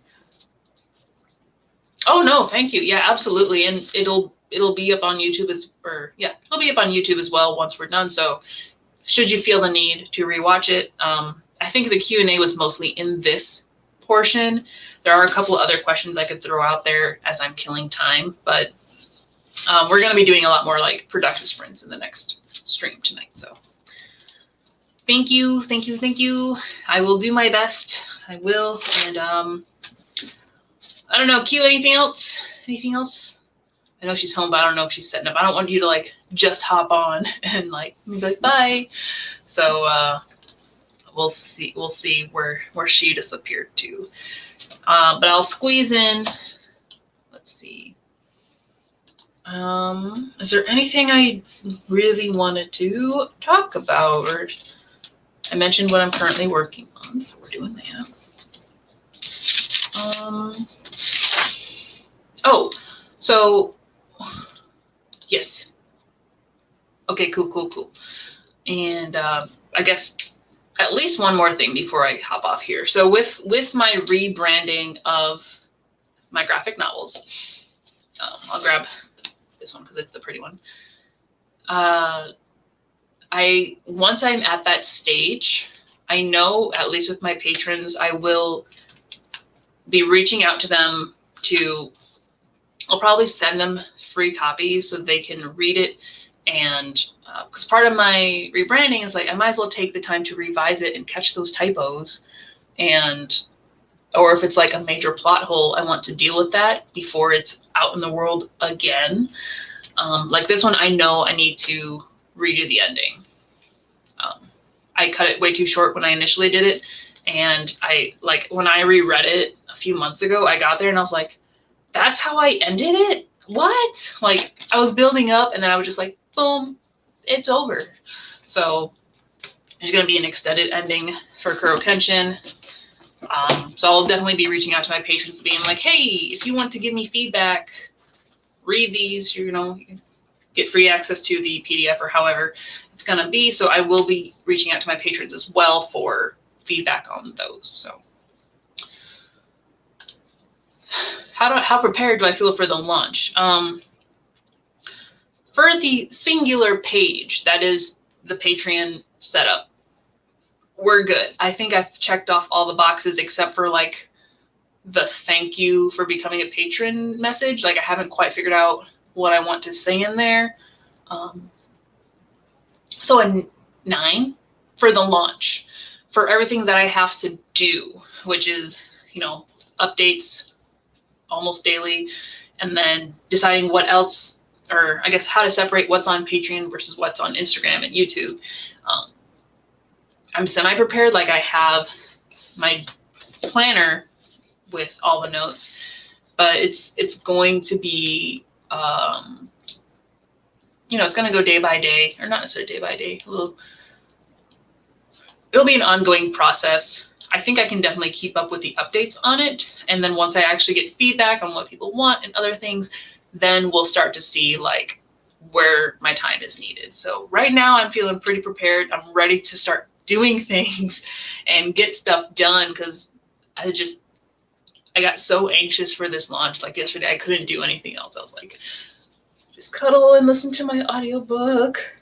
Oh no, thank you. Yeah, absolutely. And it'll be up on YouTube it'll be up on YouTube as well once we're done. So should you feel the need to rewatch it, I think the Q&A was mostly in this portion. There are a couple of other questions I could throw out there as I'm killing time, but we're going to be doing a lot more like productive sprints in the next stream tonight. So thank you. I will do my best. I will. And I don't know, Q, anything else? I know she's home, but I don't know if she's setting up. I don't want you to like just hop on and like be like, bye. So we'll see where she disappeared to. But I'll squeeze in. Let's see. Is there anything I really wanted to talk about? Or I mentioned what I'm currently working on, so we're doing that. Oh, so yes. Okay, cool. And I guess at least one more thing before I hop off here. So with my rebranding of my graphic novels, I'll grab this one because it's the pretty one. Once I'm at that stage, I know, at least with my patrons, I will be reaching out to them I'll probably send them free copies so they can read it. And because part of my rebranding is like, I might as well take the time to revise it and catch those typos. Or if it's like a major plot hole, I want to deal with that before it's out in the world again. Like this one, I know I need to redo the ending. I cut it way too short when I initially did it, And I, like, when I reread it a few months ago, I got there and I was like, that's how I ended it? What? Like, I was building up and then I was just like, boom, it's over. So there's going to be an extended ending for Kuro Kenshin. So I'll definitely be reaching out to my patrons, being like, hey, if you want to give me feedback, read these, you know, you can get free access to the PDF or however it's going to be. So I will be reaching out to my patrons as well for feedback on those. So how prepared do I feel for the launch? For the singular page, that is the Patreon setup, we're good. I think I've checked off all the boxes except for like the thank you for becoming a patron message. Like, I haven't quite figured out what I want to say in there. So a 9 for the launch. For everything that I have to do, which is, you know, updates almost daily, and then deciding what else, or I guess how to separate what's on Patreon versus what's on Instagram and YouTube. I'm semi-prepared. Like, I have my planner with all the notes, but it's going to be, you know, it's going to go day by day, or not necessarily day by day. It'll be an ongoing process. I think I can definitely keep up with the updates on it. And then once I actually get feedback on what people want and other things, then we'll start to see like where my time is needed. So right now I'm feeling pretty prepared. I'm ready to start doing things and get stuff done, because I got so anxious for this launch. Like yesterday, I couldn't do anything else. I was like, just cuddle and listen to my audiobook.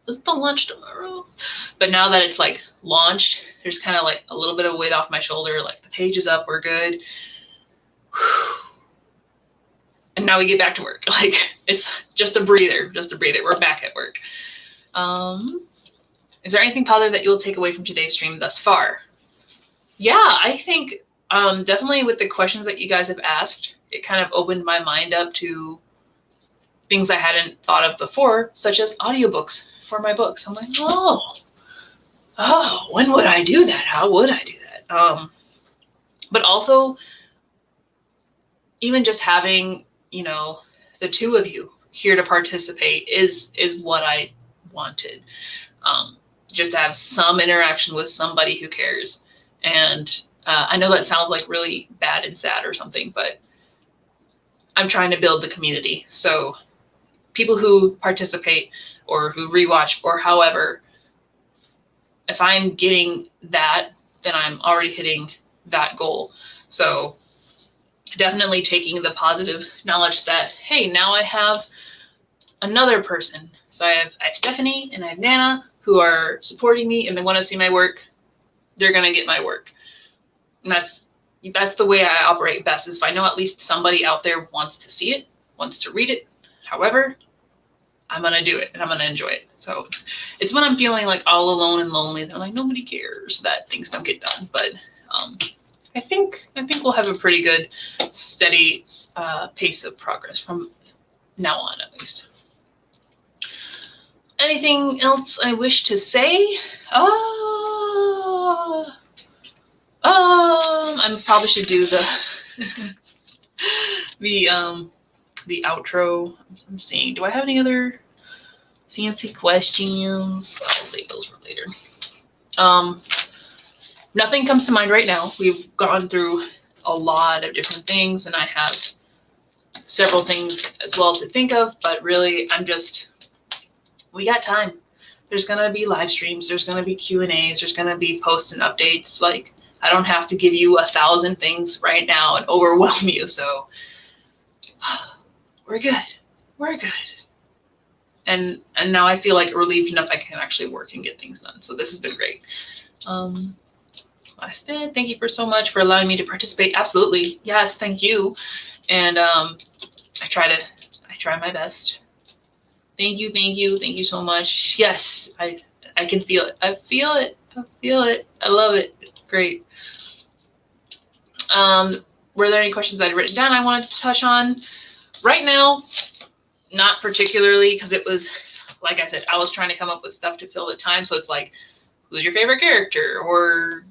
Let's the launch tomorrow. But now that it's like launched, there's kind of like a little bit of weight off my shoulder. Like, the page is up, we're good. And now we get back to work. Like, it's just a breather, We're back at work. Is there anything positive that you'll take away from today's stream thus far? Yeah, I think definitely with the questions that you guys have asked, it kind of opened my mind up to things I hadn't thought of before, such as audiobooks for my books. I'm like, oh, when would I do that? How would I do that? But also, even just having, you know, the two of you here to participate is what I wanted. Just to have some interaction with somebody who cares. And I know that sounds like really bad and sad or something, but I'm trying to build the community. So people who participate or who rewatch or however, if I'm getting that, then I'm already hitting that goal. So definitely taking the positive knowledge that, hey, now I have another person. So I have Stephanie and I have Nana who are supporting me and they want to see my work. They're going to get my work. And that's the way I operate best, is if I know at least somebody out there wants to see it, wants to read it. However, I'm going to do it and I'm going to enjoy it. So it's when I'm feeling like all alone and lonely, they're like, nobody cares that things don't get done. But I think we'll have a pretty good, steady pace of progress from now on, at least. Anything else I wish to say? I probably should do the the outro. I'm seeing, do I have any other fancy questions? I'll save those for later. Nothing comes to mind right now. We've gone through a lot of different things and I have several things as well to think of, but really we got time. There's going to be live streams. There's going to be Q&As. There's going to be posts and updates. Like, I don't have to give you 1,000 things right now and overwhelm you. So we're good. We're good. And now I feel like relieved enough I can actually work and get things done. So this has been great. Last bit, thank you so much for allowing me to participate. Absolutely. Yes, thank you. And I try my best. Thank you so much. Yes, I can feel it. I feel it. I love it. It's great. Were there any questions that I'd written down I wanted to touch on? Right now, not particularly, because it was, like I said, I was trying to come up with stuff to fill the time. So it's like, who's your favorite character, or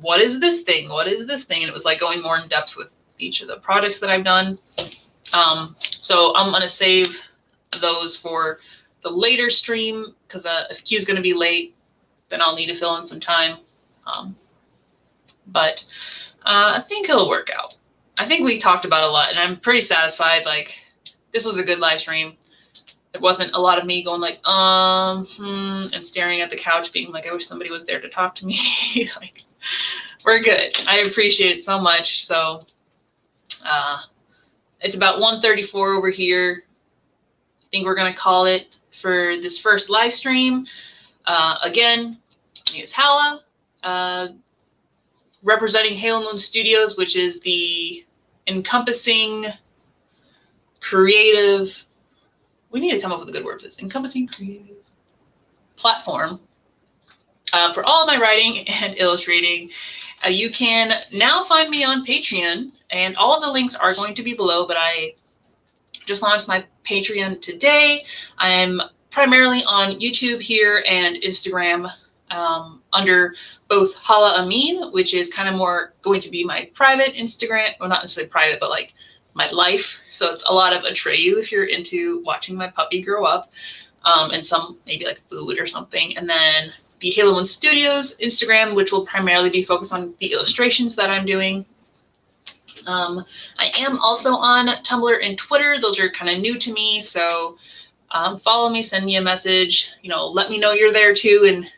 what is this thing? What is this thing? And it was like going more in depth with each of the projects that I've done. So I'm going to save those for the later stream, because if Q's going to be late, then I'll need to fill in some time. But I think it'll work out. I think we talked about a lot, and I'm pretty satisfied. Like, this was a good live stream. It wasn't a lot of me going like, and staring at the couch being like, I wish somebody was there to talk to me. Like, we're good. I appreciate it so much. So it's about 1:34 over here. I think we're going to call it for this first live stream. Again, my name is Hala, representing Halo Moon Studios, which is the encompassing creative, we need to come up with a good word for this, encompassing creative platform for all of my writing and illustrating. You can now find me on Patreon, and all of the links are going to be below, but I just launched my Patreon today. I'm primarily on YouTube here and Instagram under both Hala Amin, which is kind of more going to be my private Instagram, well, not necessarily private, but like my life. So it's a lot of Atreyu if you're into watching my puppy grow up, and some maybe like food or something. And then the Halo Moon Studios Instagram, which will primarily be focused on the illustrations that I'm doing. I am also on Tumblr and Twitter. Those are kind of new to me. So follow me, send me a message, let me know you're there too, and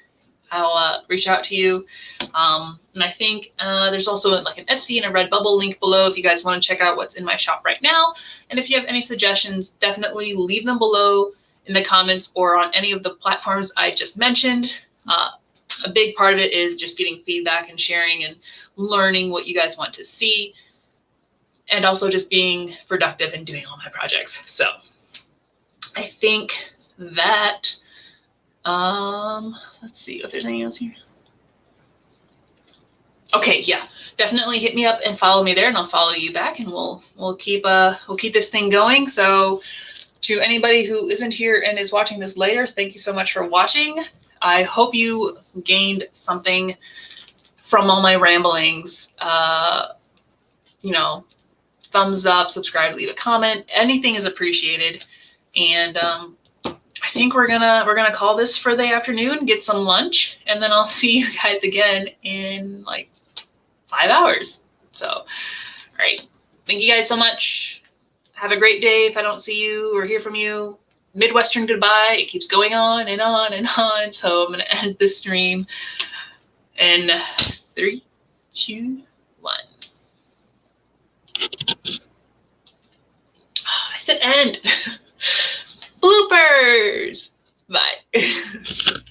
I'll reach out to you. And I think there's also like an Etsy and a Redbubble link below if you guys want to check out what's in my shop right now. And if you have any suggestions, definitely leave them below in the comments or on any of the platforms I just mentioned. A big part of it is just getting feedback and sharing and learning what you guys want to see, and also just being productive and doing all my projects. So I think that, let's see if there's anything else here. Okay, yeah, definitely hit me up and follow me there, and I'll follow you back, and we'll keep this thing going. So to anybody who isn't here and is watching this later, thank you so much for watching. I hope you gained something from all my ramblings. Thumbs up, subscribe, leave a comment. Anything is appreciated. And I think we're gonna call this for the afternoon, get some lunch, and then I'll see you guys again in like 5 hours. So, all right. Thank you guys so much. Have a great day if I don't see you or hear from you. Midwestern goodbye. It keeps going on and on and on. So I'm gonna end this stream in 3, 2, 1. I said end. Bloopers. Bye.